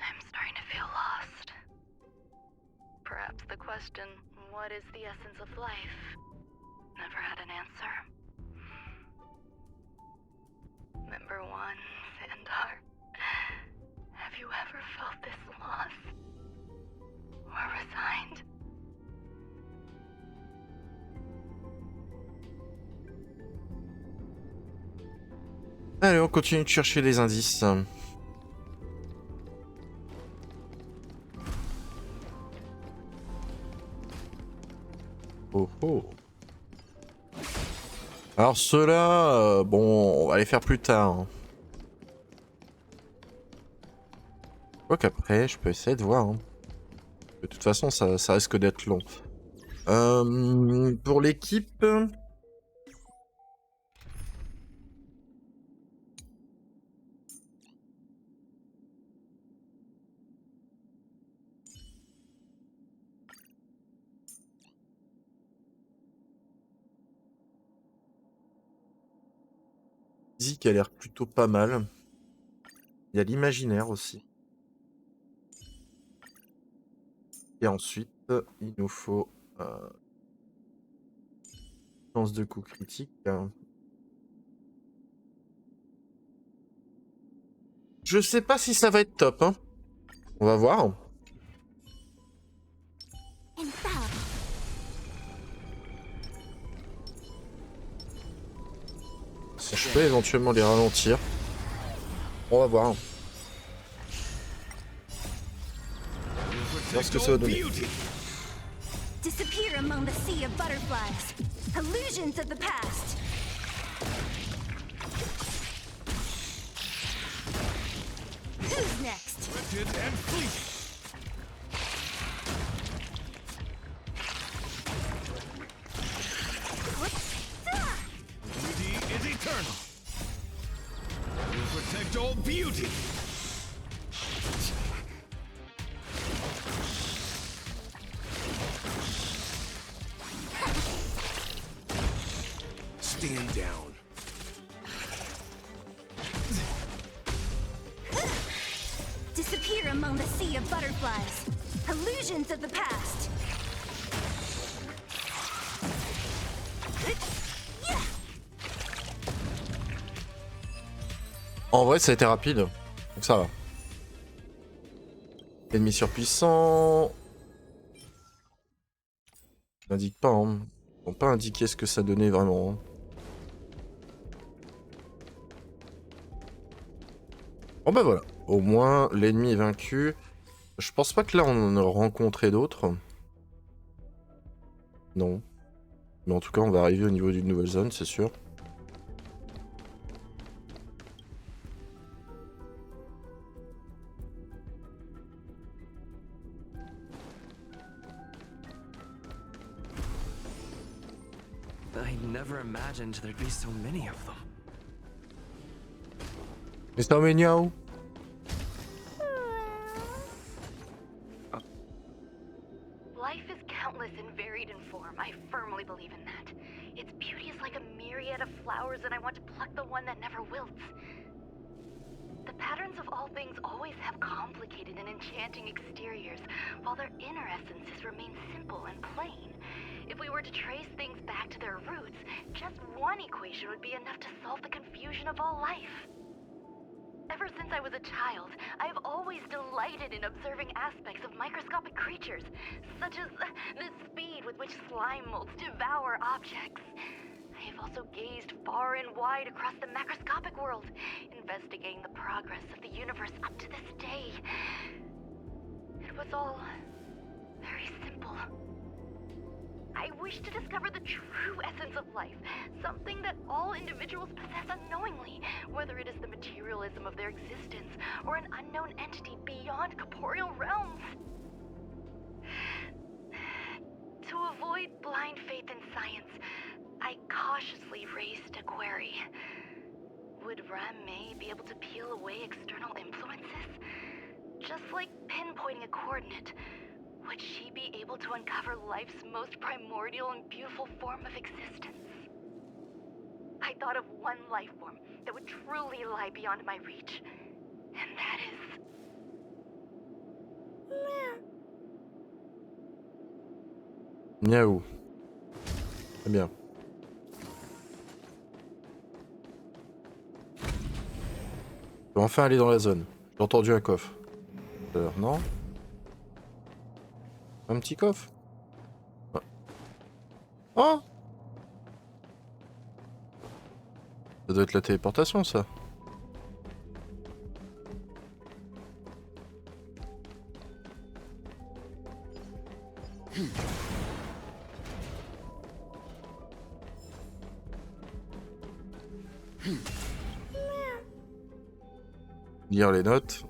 I'm starting to feel lost. Perhaps the question, what is the essence of life, never had an answer. Member 1, Sandar, have you ever felt this loss? Or resigned? Allez, on continue de chercher les indices. Oh oh. Alors ceux-là, bon, on va les faire plus tard. Hein. Quoi qu'après, je peux essayer de voir. Hein. De toute façon, ça risque d'être long. Pour l'équipe... Physique a l'air plutôt pas mal. Il y a l'imaginaire aussi. Et ensuite, il nous faut chance de coup critique. Je sais pas si ça va être top. Hein. On va voir. Si je peux éventuellement les ralentir. On va voir. Voir ce que ça va donner. Disappear among the sea of butterflies. Illusions of the past. Who's next? And fleet. Beauty is eternal. We'll protect all beauty. Stand down. Disappear among the sea of butterflies. Illusions of the past. En vrai, ça a été rapide. Donc ça va. Ennemi surpuissant. N'indique pas, hein. Ils n'ont pas indiqué ce que ça donnait vraiment. Hein. Bon bah voilà. Au moins, l'ennemi est vaincu. Je pense pas que là, on en a rencontré d'autres. Non. Mais en tout cas, on va arriver au niveau d'une nouvelle zone, c'est sûr. imagined there'd be so many of them. Mr. Mignon. Life is countless and varied in form. I firmly believe in that. Its beauty is like a myriad of flowers, and I want to pluck the one that never wilts. The patterns of all things always have complicated and enchanting exteriors, while their inner essences remain simple and plain. If we were to trace things back to their roots, just one equation would be enough to solve the confusion of all life. Ever since I was a child, I have always delighted in observing aspects of microscopic creatures, such as the speed with which slime molds devour objects. I have also gazed far and wide across the macroscopic world, investigating the progress of the universe up to this day. It was all very simple. I wish to discover the true essence of life, something that all individuals possess unknowingly, whether it is the materialism of their existence or an unknown entity beyond corporeal realms. To avoid blind faith in science, I cautiously raised a query. Would Ruan Mei be able to peel away external influences? Just like pinpointing a coordinate, would she be able to uncover life's most primordial and beautiful form of existence? I thought of one life form that would truly lie beyond my reach, and that is... Miaou. Très bien. Je peux enfin aller dans la zone. J'ai entendu un coffre. Non? Un petit coffre? Oh! Ça doit être la téléportation, ça. Lire les notes.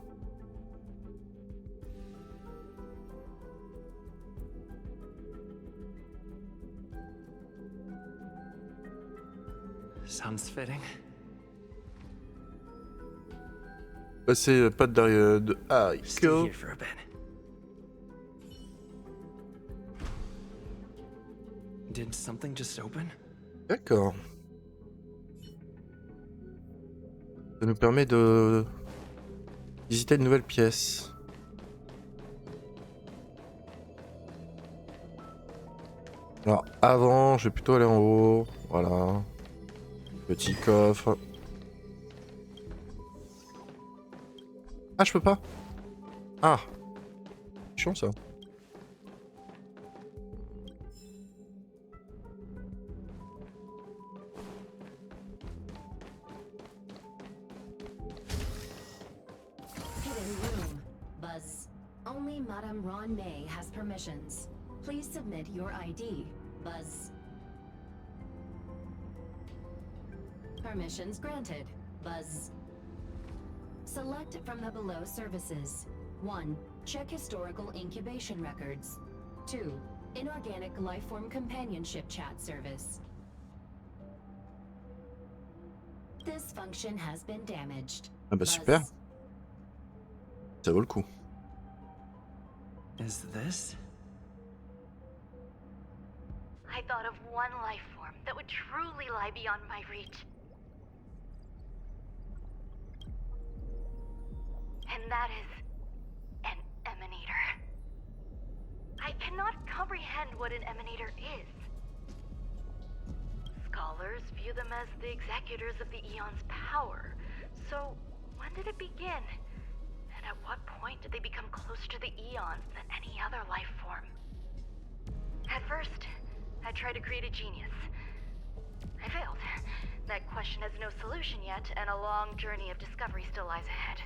Sounds fitting. Passer pas de haricot. Stay here for a bit. Did something just open? D'accord. Ça nous permet de visiter une nouvelle pièce. Alors avant, je vais plutôt aller en haut. Voilà. Petit coffre. Ah, je peux pas. Ah. Chiant ça. Hidden room. Buzz. Only Madame Ruan Mei has permissions. Please submit your ID. Buzz. Permissions granted. Buzz. Select from the below services. 1. Check historical incubation records. 2. Inorganic lifeform companionship chat service. This function has been damaged. Ah bah super. Ça vaut le coup. Is this? I thought of one life form that would truly lie beyond my reach. And that is an emanator. I cannot comprehend what an emanator is. Scholars view them as the executors of the Eon's power. So, when did it begin? And at what point did they become closer to the Eons than any other life form? At first, I tried to create a genius. I failed. That question has no solution yet, and a long journey of discovery still lies ahead.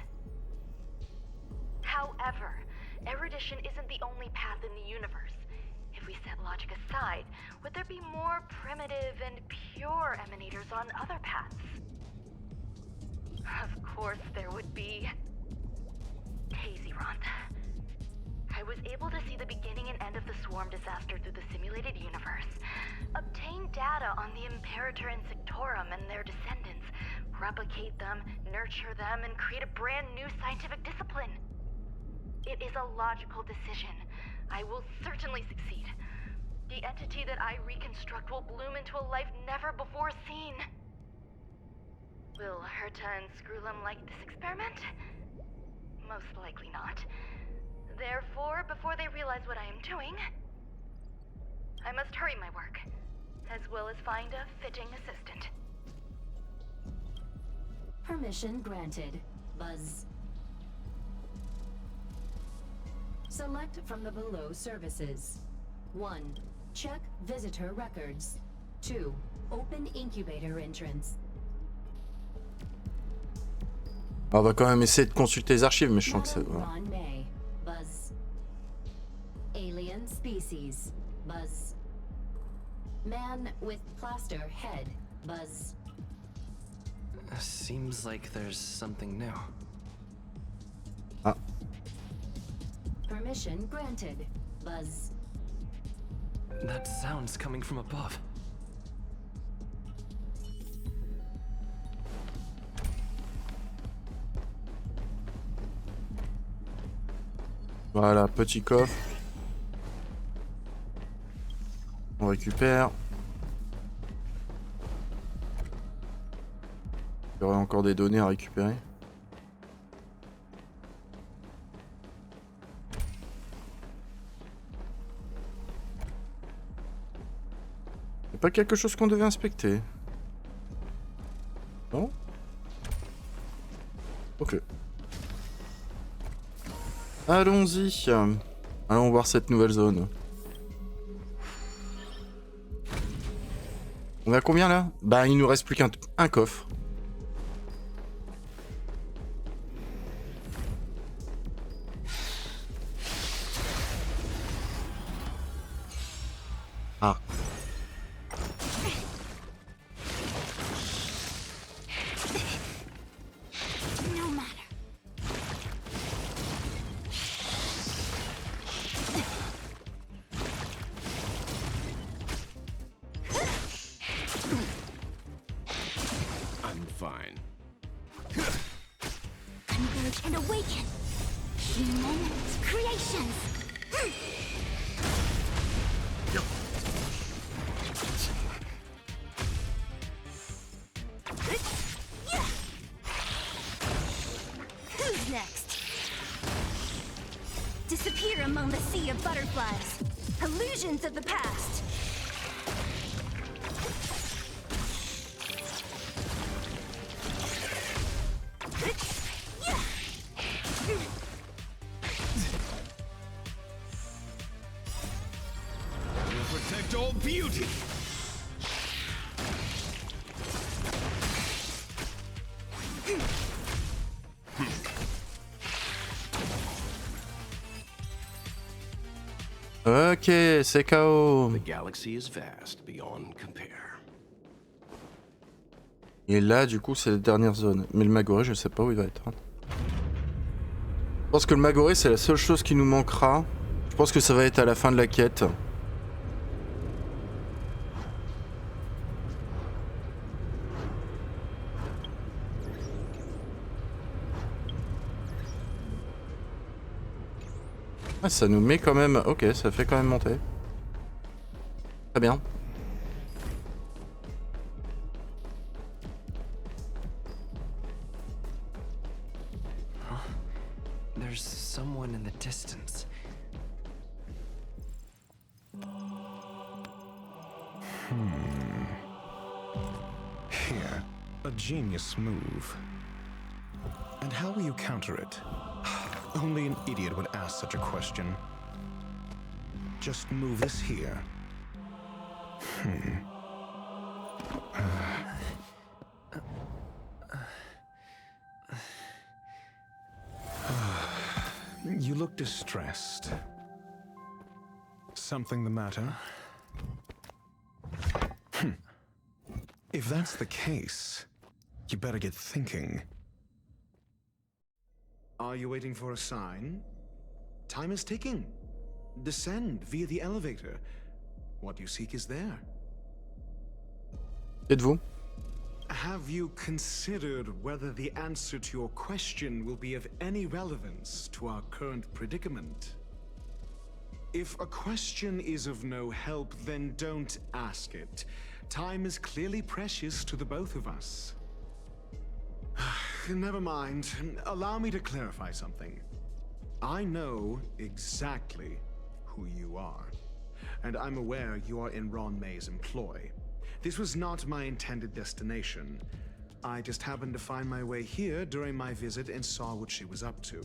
However, erudition isn't the only path in the universe. If we set logic aside, would there be more primitive and pure emanators on other paths? Of course there would be. Daisy Rhonda. I was able to see the beginning and end of the swarm disaster through the simulated universe, obtain data on the Imperator and Sectorum and their descendants, replicate them, nurture them, and create a brand new scientific discipline. It is a logical decision. I will certainly succeed. The entity that I reconstruct will bloom into a life never before seen. Will Herta and Screwlum like this experiment? Most likely not. Therefore, before they realize what I am doing, I must hurry my work, as well as find a fitting assistant. Permission granted. Buzz. Select from the below services. 1. Check visitor records. 2. Open incubator entrance. On va quand même essayer de consulter les archives, mais je sens que c'est... Ruan Mei. Buzz. Alien species. Buzz. Man with plaster head. Buzz. Seems like there's something new. Ah. Permission granted. Buzz. That sound's coming from above. Voilà, petit coffre. On récupère. Il y aurait encore des données à récupérer. C'est pas quelque chose qu'on devait inspecter. Non? Ok. Allons-y. Allons voir cette nouvelle zone. On a combien là? Bah il nous reste plus qu'un coffre. Ah. And awaken human creations. Who's next? Disappear among the sea of butterflies. Illusions of the past. Protect all beauty. Ok, c'est KO. The galaxy is vast beyond compare. Et là, du coup, c'est la dernière zone. Mais le Magoré, je sais pas où il va être. Je pense que le Magoré, c'est la seule chose qui nous manquera. Je pense que ça va être à la fin de la quête. Ah, ça nous met quand même... Ok, ça fait quand même monter. Très bien. There's someone in the distance. Here, a genius move. And how will you counter it? Only an idiot would ask such a question. Just move this here. You look distressed. Something the matter? If that's the case, you better get thinking. Are you waiting for a sign? Time is ticking. Descend via the elevator. What you seek is there. Êtes-vous? Have you considered whether the answer to your question will be of any relevance to our current predicament? If a question is of no help, then don't ask it. Time is clearly precious to the both of us. Never mind. Allow me to clarify something. I know exactly who you are, and I'm aware you are in Ruan Mei's employ. This was not my intended destination. I just happened to find my way here during my visit and saw what she was up to.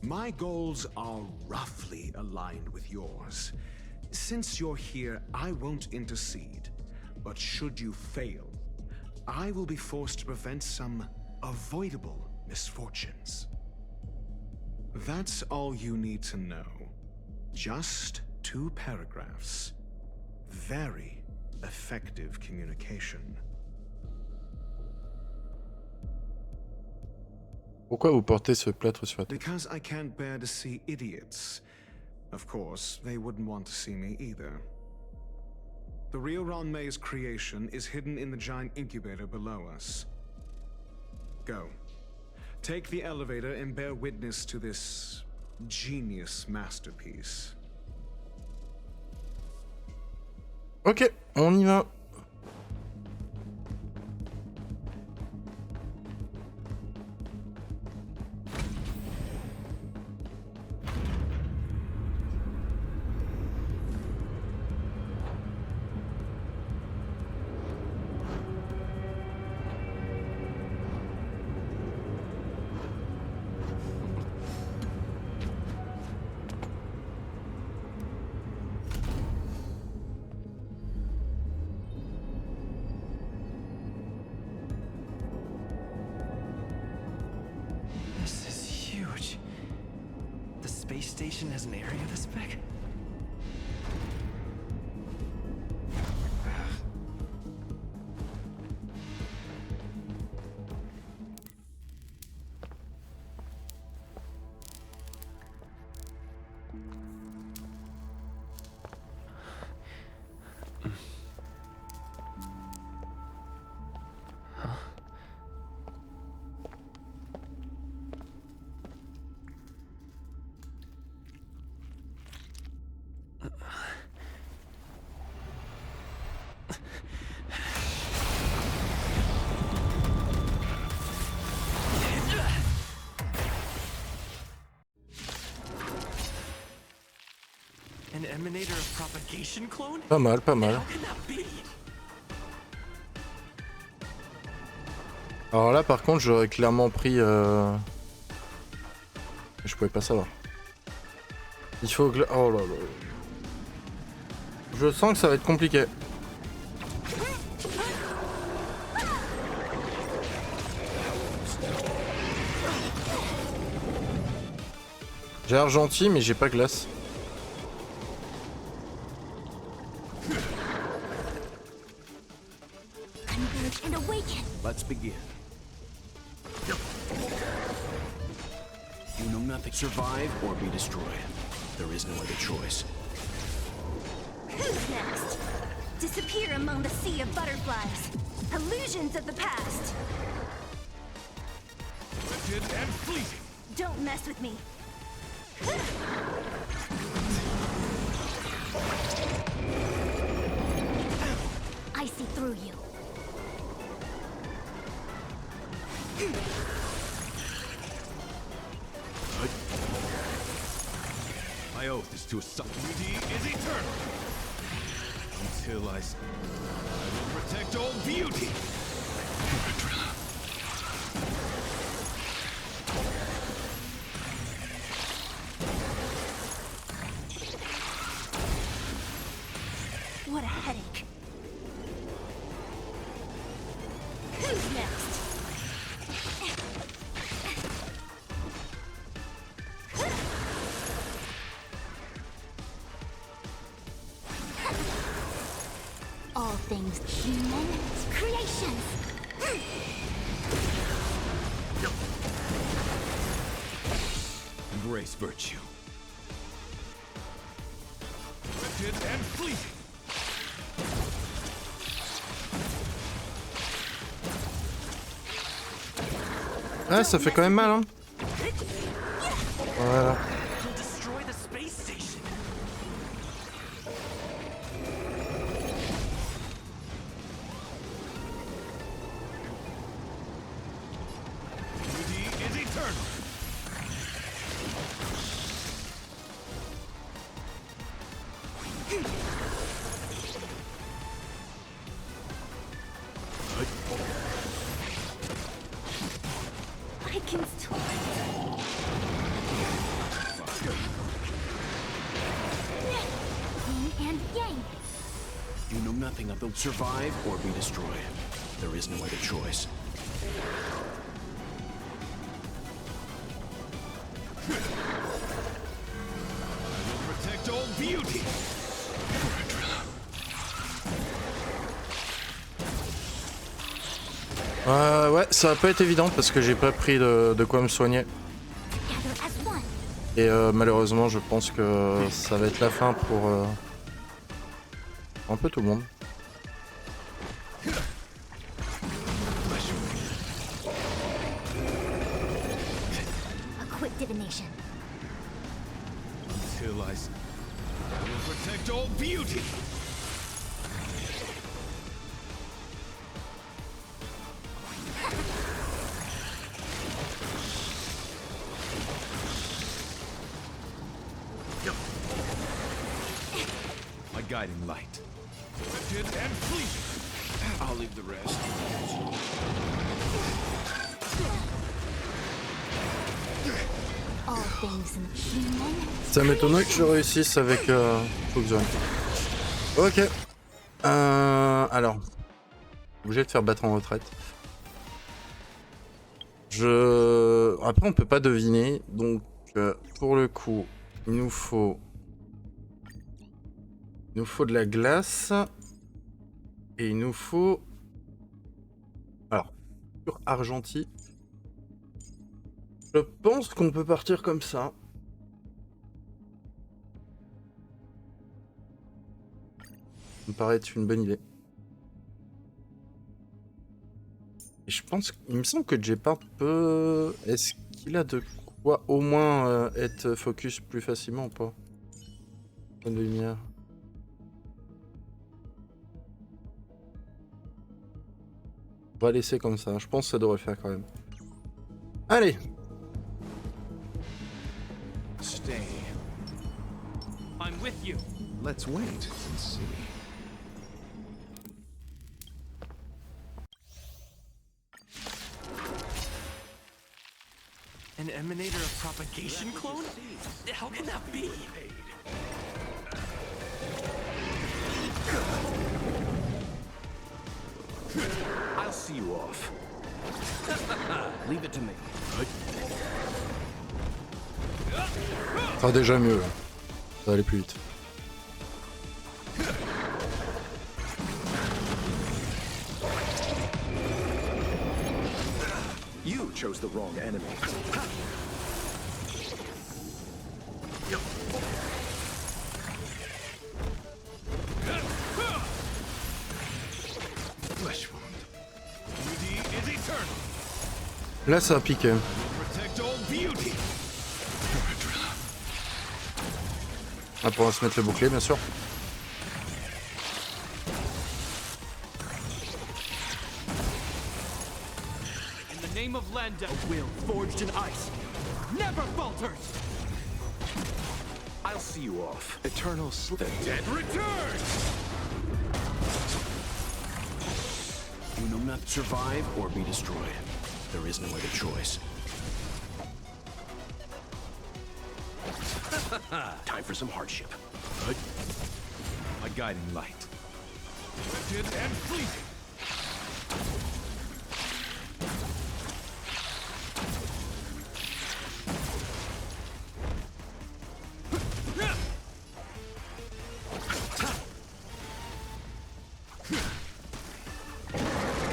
My goals are roughly aligned with yours. Since you're here, I won't intercede. But should you fail, I will be forced to prevent some avoidable misfortunes. That's all you need to know. Just 2 paragraphs. Very effective communication. Pourquoi vous portez ce plâtre sur la tête? Because I can't bear to see idiots. Of course, they wouldn't want to see me either. The real Ruan Mei's creation is hidden in the giant incubator below us. Go. Take the elevator and bear witness to this genius masterpiece. Ok, on y va. Space station has an area this big? An emanator of propagation clone? Pas mal, pas mal. How can that be? Alors là par contre j'aurais clairement pris... Je pouvais pas savoir. Il faut... Oh là là. Je sens que ça va être compliqué. J'ai l'air gentil mais j'ai pas glace. Let's begin. You know nothing. Survive or be destroyed. There is no other choice. Who's next? Disappear among the sea of butterflies. Illusions of the past. Rigid and fleeting. Don't mess with me. I see through you. My oath is to a son. Beauty is eternal. Until I will protect all beauty. What a headache. Who's next? All things human creations. Great. embrace virtue. Rigid and fleeting. Ah, ça fait quand même mal, hein. Voilà. You'll destroy the space station. Beauty is eternal. I can still. Yin and yang. You know nothing of the survive or be destroyed. There is no other choice. Protect all beauty. Ouais, ça va pas être évident parce que j'ai pas pris de quoi me soigner. Et malheureusement, je pense que ça va être la fin pour un peu tout le monde. A quick divination. Until I will protect all beauty. My guiding light. Rigid and fleeting. I'll leave the rest. All things human. Ça m'étonnerait que je réussisse avec Zone. Ok. Alors, obligé de faire battre en retraite. Après, on peut pas deviner, donc pour le coup, il nous faut de la glace et il nous faut alors sur argenti. Je pense qu'on peut partir comme ça. Ça me paraît être une bonne idée. Et je pense qu'il me semble que Jeopard peut... Est-ce qu'il a de quoi au moins être focus plus facilement ou pas? Bonne lumière. On va laisser comme ça. Je pense que ça devrait le faire quand même. Allez! Stay. I'm with you. Let's wait and see. An emanator of propagation clone? How can that be? I'll see you off. Leave it to me. Ça sera déjà mieux. Là. Ça va aller plus vite. You chose the wrong enemy. Flesh wound. Beauty is eternal. Là, ça a piqué. Protect all beauty. On pourra se mettre le bouclier, bien sûr. In the name of Landa, a will forged in ice never falters. I'll see you off. Eternal sleep. The dead return. You know not survive or be destroyed. There is no other choice. Time for some hardship. My guiding light. Rigid and fleeting.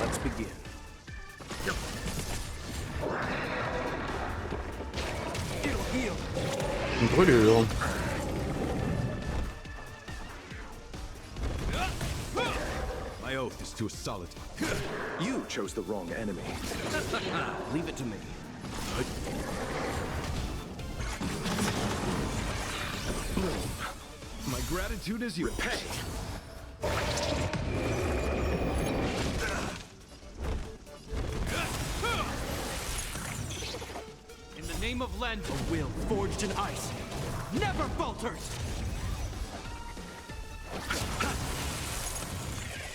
Let's begin. It'll heal. Une brûlure. My oath is to a solid. You chose the wrong enemy. Leave it to me. My gratitude is yours. Repay. In the name of Lend, a will forged in ice never falters!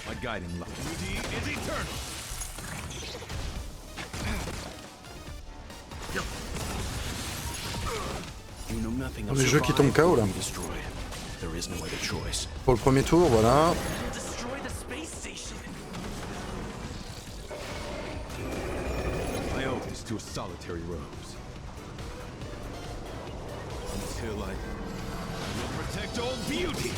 My guiding light. Duty is eternal. You know nothing of Les jeux qui tombent KO là. There is no other choice. Pour le premier tour, voilà. Destroy the space station. My oath is to a solitary rose. Until I will protect all beauty.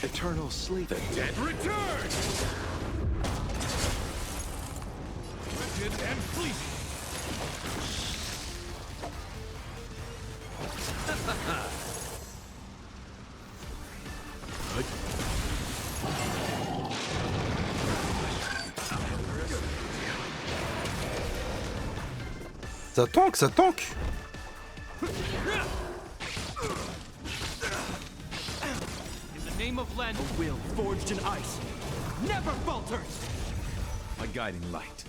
Eternal sleep. The dead return! Rigid and fleeting. Ça tank, ça tank. In the name of Lend, a will forged in ice never falters! My guiding light.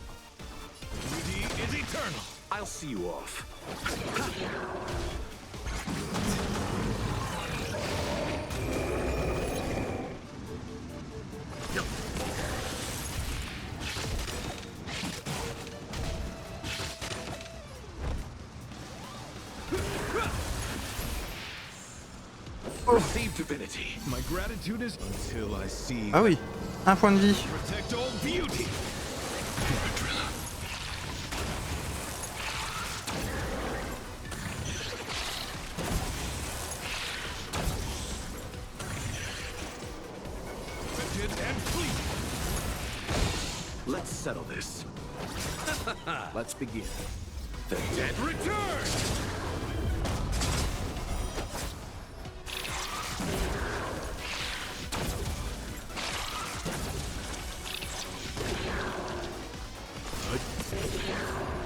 Duty is eternal. I'll see you off. Receive divinity. My gratitude is until I see. Ah oui, un point de vie. Protect all beauty. Rigid and fleeting. Let's settle this. Let's begin. The dead return.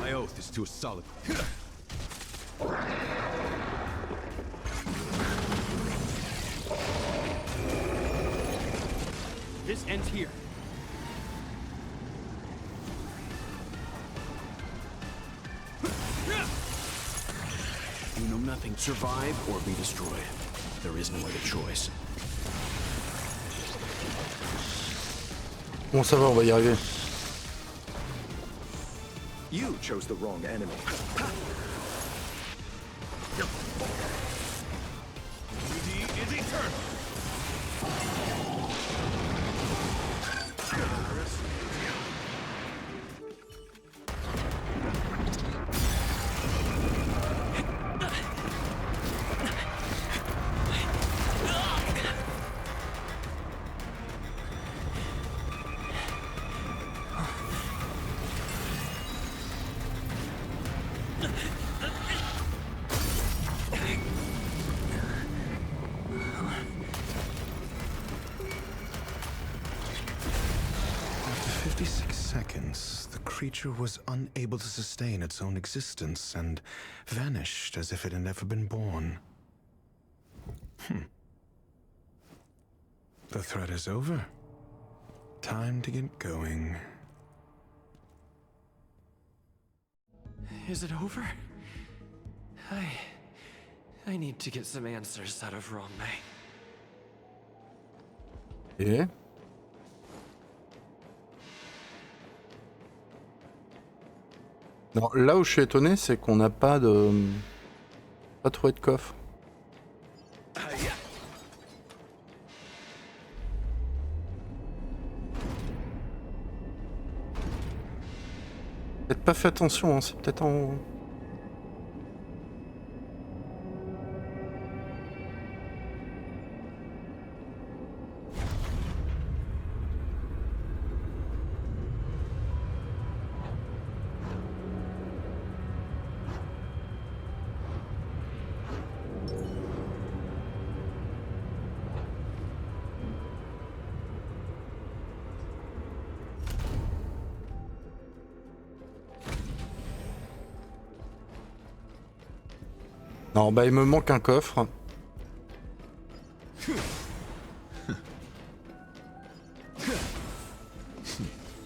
My oath is to a solid. This ends here. You know nothing. Survive or be destroyed. There is no other choice. Bon, ça va, on va y arriver. You chose the wrong enemy. Duty is eternal. After 56 seconds, the creature was unable to sustain its own existence and vanished as if it had never been born. The threat is over. Time to get going. Is it over? I need to get some answers out of Ruan Mei. Et non, là où je suis étonné, c'est qu'on n'a pas trouvé de coffre. Peut-être pas fait attention, hein, c'est peut-être en... Alors bah il me manque un coffre.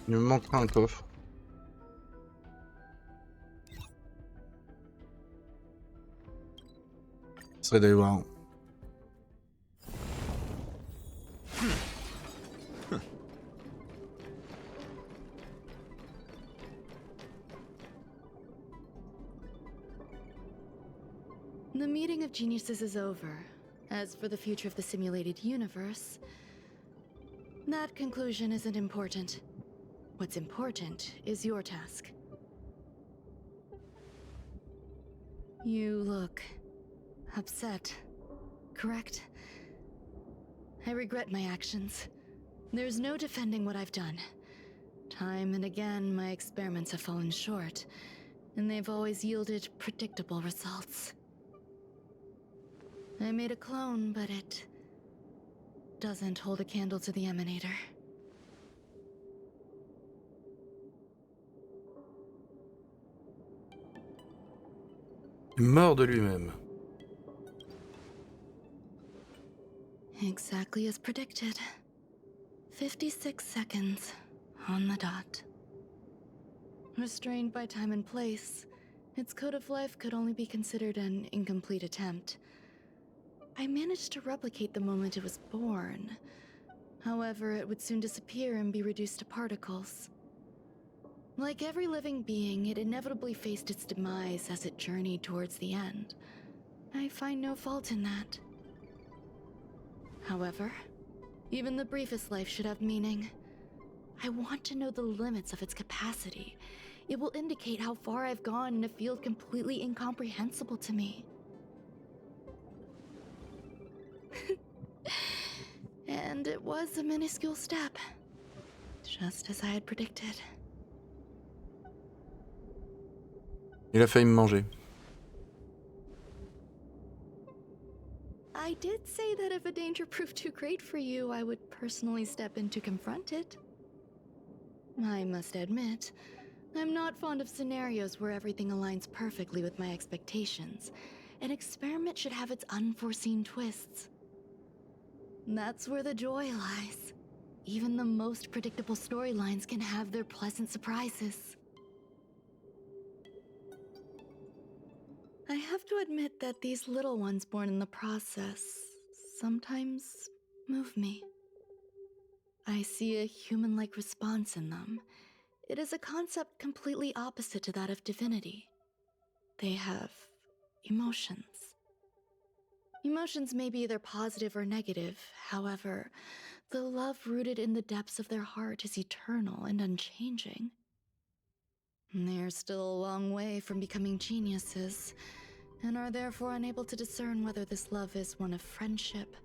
Il me manquera un coffre. Ce serait d'aller voir. The meeting of geniuses is over. As for the future of the simulated universe, that conclusion isn't important. What's important is your task. You look upset, correct? I regret my actions. There's no defending what I've done. Time and again, my experiments have fallen short, and they've always yielded predictable results. I made a clone, but it doesn't hold a candle to the emanator. Il meurt de lui-même. Exactly as predicted. 56 seconds on the dot. Restrained by time and place, its code of life could only be considered an incomplete attempt. I managed to replicate the moment it was born. However, it would soon disappear and be reduced to particles. Like every living being, it inevitably faced its demise as it journeyed towards the end. I find no fault in that. However, even the briefest life should have meaning. I want to know the limits of its capacity. It will indicate how far I've gone in a field completely incomprehensible to me. And it was a minuscule step, just as I had predicted. Il a failli me manger. I did say that if a danger proved too great for you, I would personally step in to confront it. I must admit, I'm not fond of scenarios where everything aligns perfectly with my expectations. An experiment should have its unforeseen twists. That's where the joy lies. Even the most predictable storylines can have their pleasant surprises. I have to admit that these little ones born in the process sometimes move me. I see a human-like response in them. It is a concept completely opposite to that of divinity. They have emotions. Emotions may be either positive or negative. However, the love rooted in the depths of their heart is eternal and unchanging. They're still a long way from becoming geniuses, and are therefore unable to discern whether this love is one of friendship,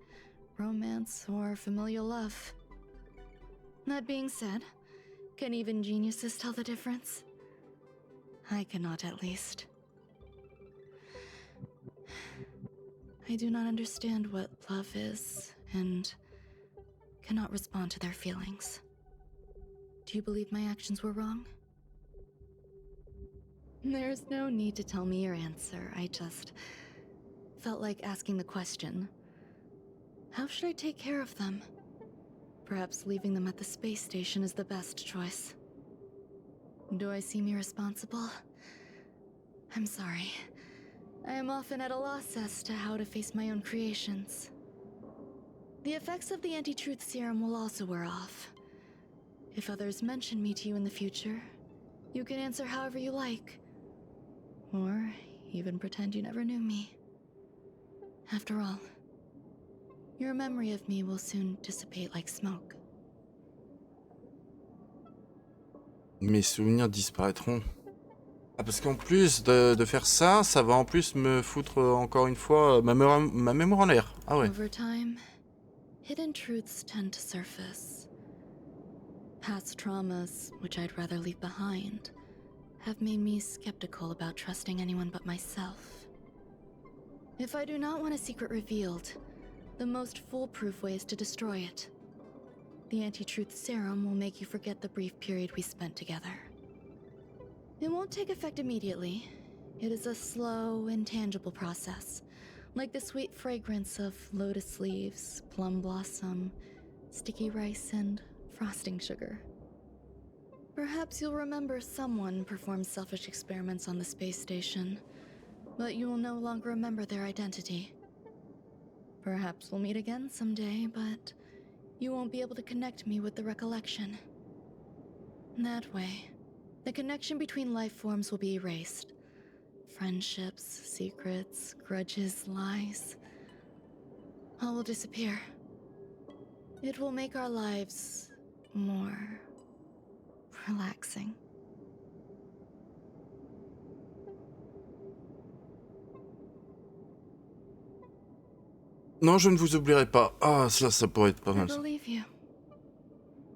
romance, or familial love. That being said, can even geniuses tell the difference? I cannot, at least. I do not understand what love is, and cannot respond to their feelings. Do you believe my actions were wrong? There's no need to tell me your answer. I just felt like asking the question. How should I take care of them? Perhaps leaving them at the space station is the best choice. Do I seem irresponsible? I'm sorry. I am often at a loss as to how to face my own creations. The effects of the anti-truth serum will also wear off. If others mention me to you in the future, you can answer however you like. Or even pretend you never knew me. After all, your memory of me will soon dissipate like smoke. Mes souvenirs disparaîtront. Ah, parce qu'en plus de faire ça, ça va en plus me foutre encore une fois ma mémoire en l'air. Ah ouais. Over time, hidden truths tend to surface. Past traumas, which I'd rather leave behind, have made me skeptical about trusting anyone but myself. If I do not want a secret revealed, the most foolproof way is to destroy it. The anti-truth serum will make you forget the brief period we spent together. It won't take effect immediately. It is a slow, intangible process, like the sweet fragrance of lotus leaves, plum blossom, sticky rice, and frosting sugar. Perhaps you'll remember someone performed selfish experiments on the space station, but you will no longer remember their identity. Perhaps we'll meet again someday, but you won't be able to connect me with the recollection. That way, the connection between life forms will be erased. Friendships, secrets, grudges, lies, all will disappear. It will make our lives more relaxing. Non, je ne vous oublierai pas. Ah, ça pourrait être pas I mal. believe you.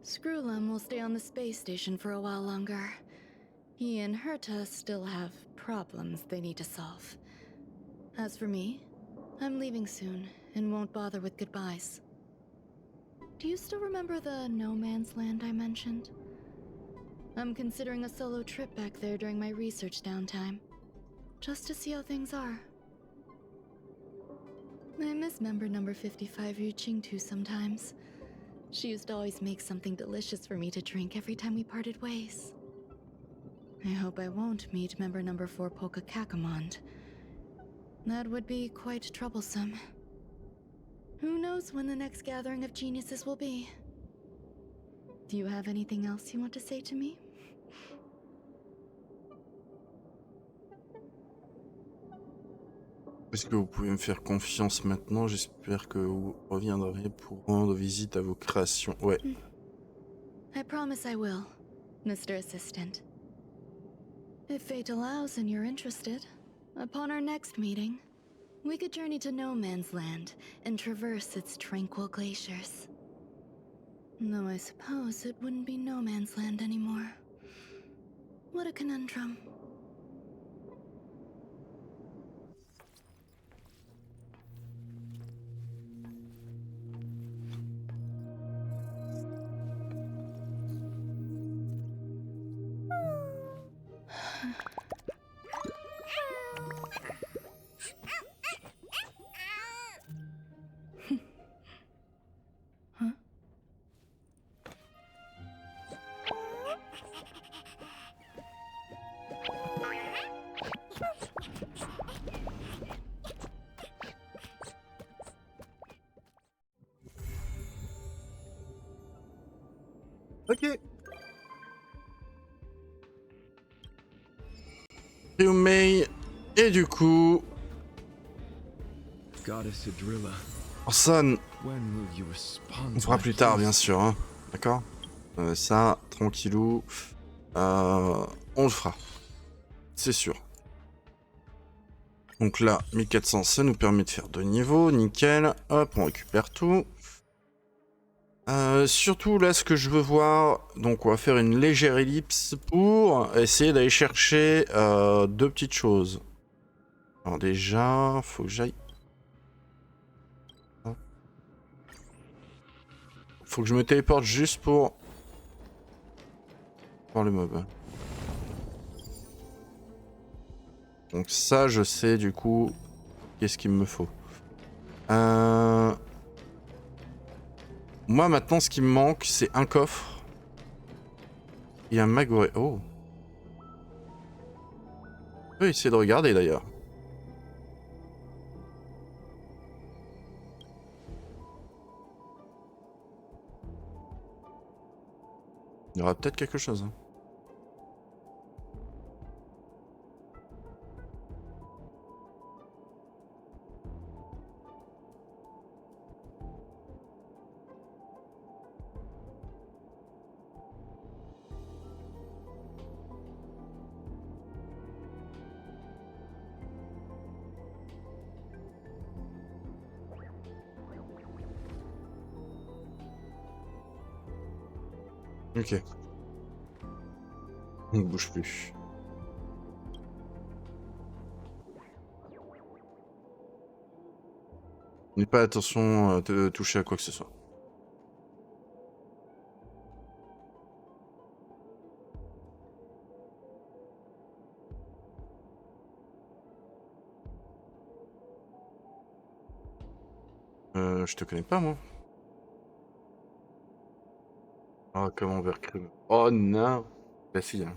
Screwlum will stay on the space station for a while longer. He and Herta still have problems they need to solve. As for me, I'm leaving soon and won't bother with goodbyes. Do you still remember the no man's land I mentioned? I'm considering a solo trip back there during my research downtime, just to see how things are. I miss member number 55 Yu Qingtu sometimes. She used to always make something delicious for me to drink every time we parted ways. I hope I won't meet member number 4 Polka Kakamond. That would be quite troublesome. Who knows when the next gathering of geniuses will be? Do you have anything else you want to say to me? Est-ce que vous pouvez me faire confiance maintenant? J'espère que vous reviendrez pour rendre visite à vos créations. Ouais. I promise I will, Mr. Assistant. If fate allows and you're interested, upon our next meeting, we could journey to No Man's Land and traverse its tranquil glaciers. Though I suppose it wouldn't be No Man's Land anymore. What a conundrum. Ok. Ruan Mei, et du coup... Ça, on fera plus tard, bien sûr. Hein. D'accord, ça, tranquillou. On le fera. C'est sûr. Donc là, 1400, ça nous permet de faire 2 niveaux. Nickel. Hop, on récupère tout. Surtout là, ce que je veux voir, donc on va faire une légère ellipse pour essayer d'aller chercher 2 petites choses. Alors déjà, faut que j'aille. Faut que je me téléporte juste pour voir le mob. Donc ça, je sais du coup qu'est-ce qu'il me faut. Moi maintenant, ce qui me manque, c'est un coffre et un magoré. Oh. Je peux essayer de regarder d'ailleurs. Il y aura peut-être quelque chose. Hein. Ok. On ne bouge plus. N'aie pas attention de toucher à quoi que ce soit. Je te connais pas, moi. Ah, comment vers crime. Oh non. La fille. Hein.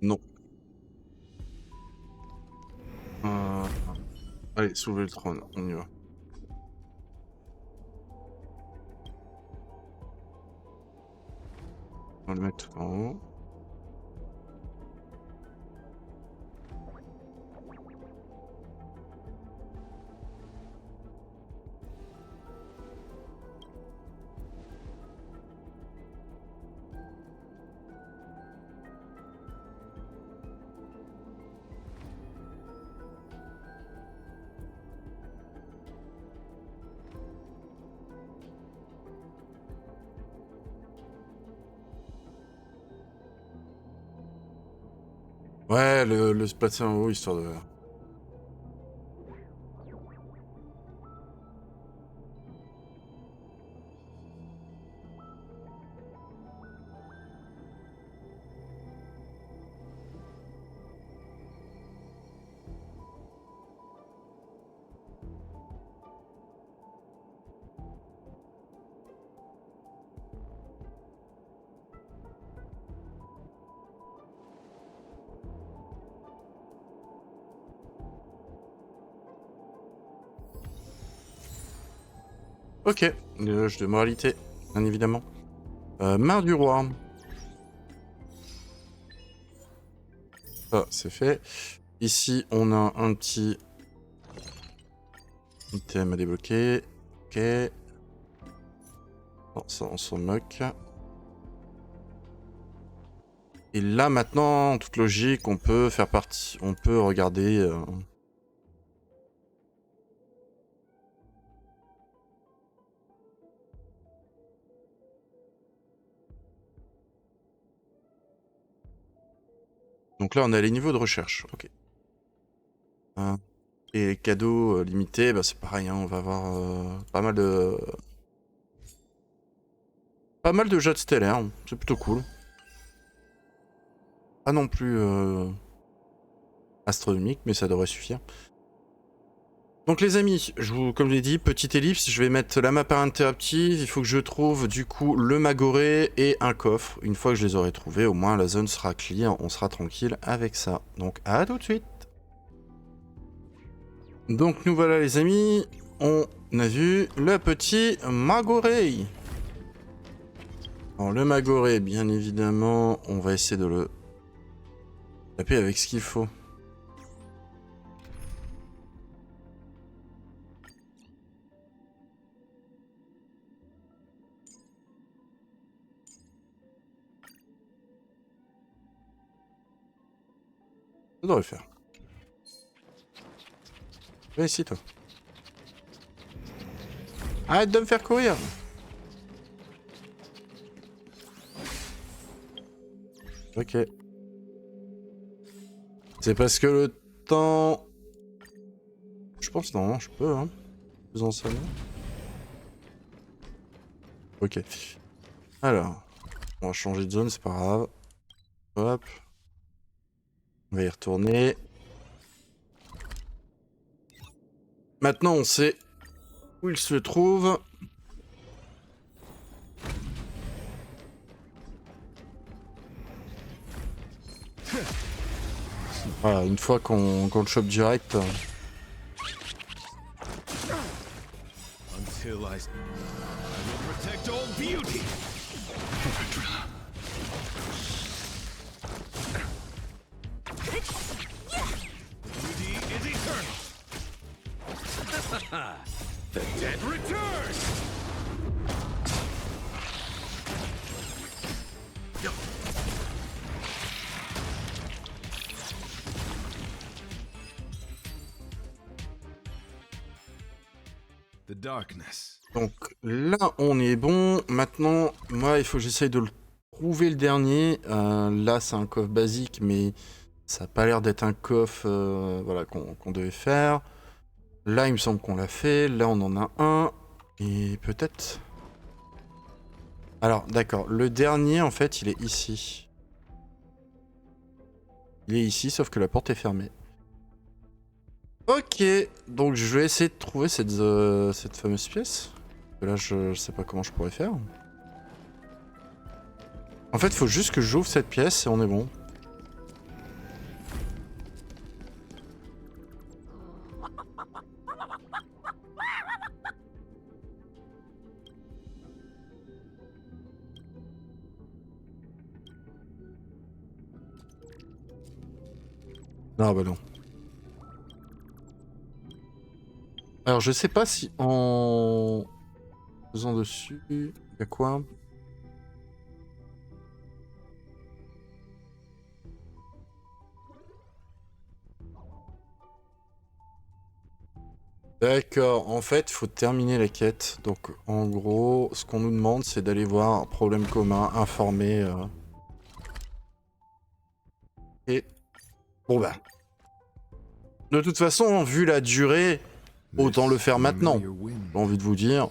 Non. Allez, soulever le trône, on y va. On va le mettre en haut. Ouais, le se placer en haut, histoire de... Ok, jeu de moralité, bien évidemment. Main du roi. Ça, c'est fait. Ici, on a un petit item à débloquer. Ok. Bon, ça, on s'en moque. Et là, maintenant, en toute logique, on peut faire partie... On peut regarder... Donc là, on a les niveaux de recherche. Ok. Et les cadeaux limités, bah, c'est pareil. Hein, on va avoir pas mal de... Pas mal de jets stellaires. C'est plutôt cool. Pas non plus astronomique, mais ça devrait suffire. Donc les amis, comme je l'ai dit, petite ellipse, je vais mettre la map interactive, il faut que je trouve du coup le magoré et un coffre. Une fois que je les aurai trouvés, au moins la zone sera clear, on sera tranquille avec ça. Donc à tout de suite. Donc nous voilà les amis, on a vu le petit magoré. Alors le magoré, bien évidemment, on va essayer de le taper avec ce qu'il faut. Ça devrait faire. Viens ici, toi. Arrête de me faire courir. Ok. C'est parce que le temps... Je pense non, je peux, hein. Faisons ça. Ok. Alors, on va changer de zone, c'est pas grave. Hop. On va y retourner. Maintenant, on sait où il se trouve. Voilà, une fois qu'on le chope direct. Until I will protect all beauty. Beauty is eternal. The dead return. The darkness. Donc là, on est bon. Maintenant, moi, il faut que j'essaye de le trouver le dernier. Là, c'est un coffre basique, mais ça n'a pas l'air d'être un coffre voilà, qu'on devait faire. Là, il me semble qu'on l'a fait. Là, on en a un. Et peut-être... Alors, d'accord. Le dernier, en fait, il est ici. Il est ici, sauf que la porte est fermée. Ok. Donc, je vais essayer de trouver cette fameuse pièce. Là, je sais pas comment je pourrais faire. En fait, il faut juste que j'ouvre cette pièce et on est bon. Ah bah non. Alors je sais pas si en faisant dessus, il y a quoi? D'accord, en fait, il faut terminer la quête. Donc en gros, ce qu'on nous demande, c'est d'aller voir un problème commun, informer. Et bon bah. De toute façon, vu la durée, autant le faire maintenant. J'ai envie de vous dire.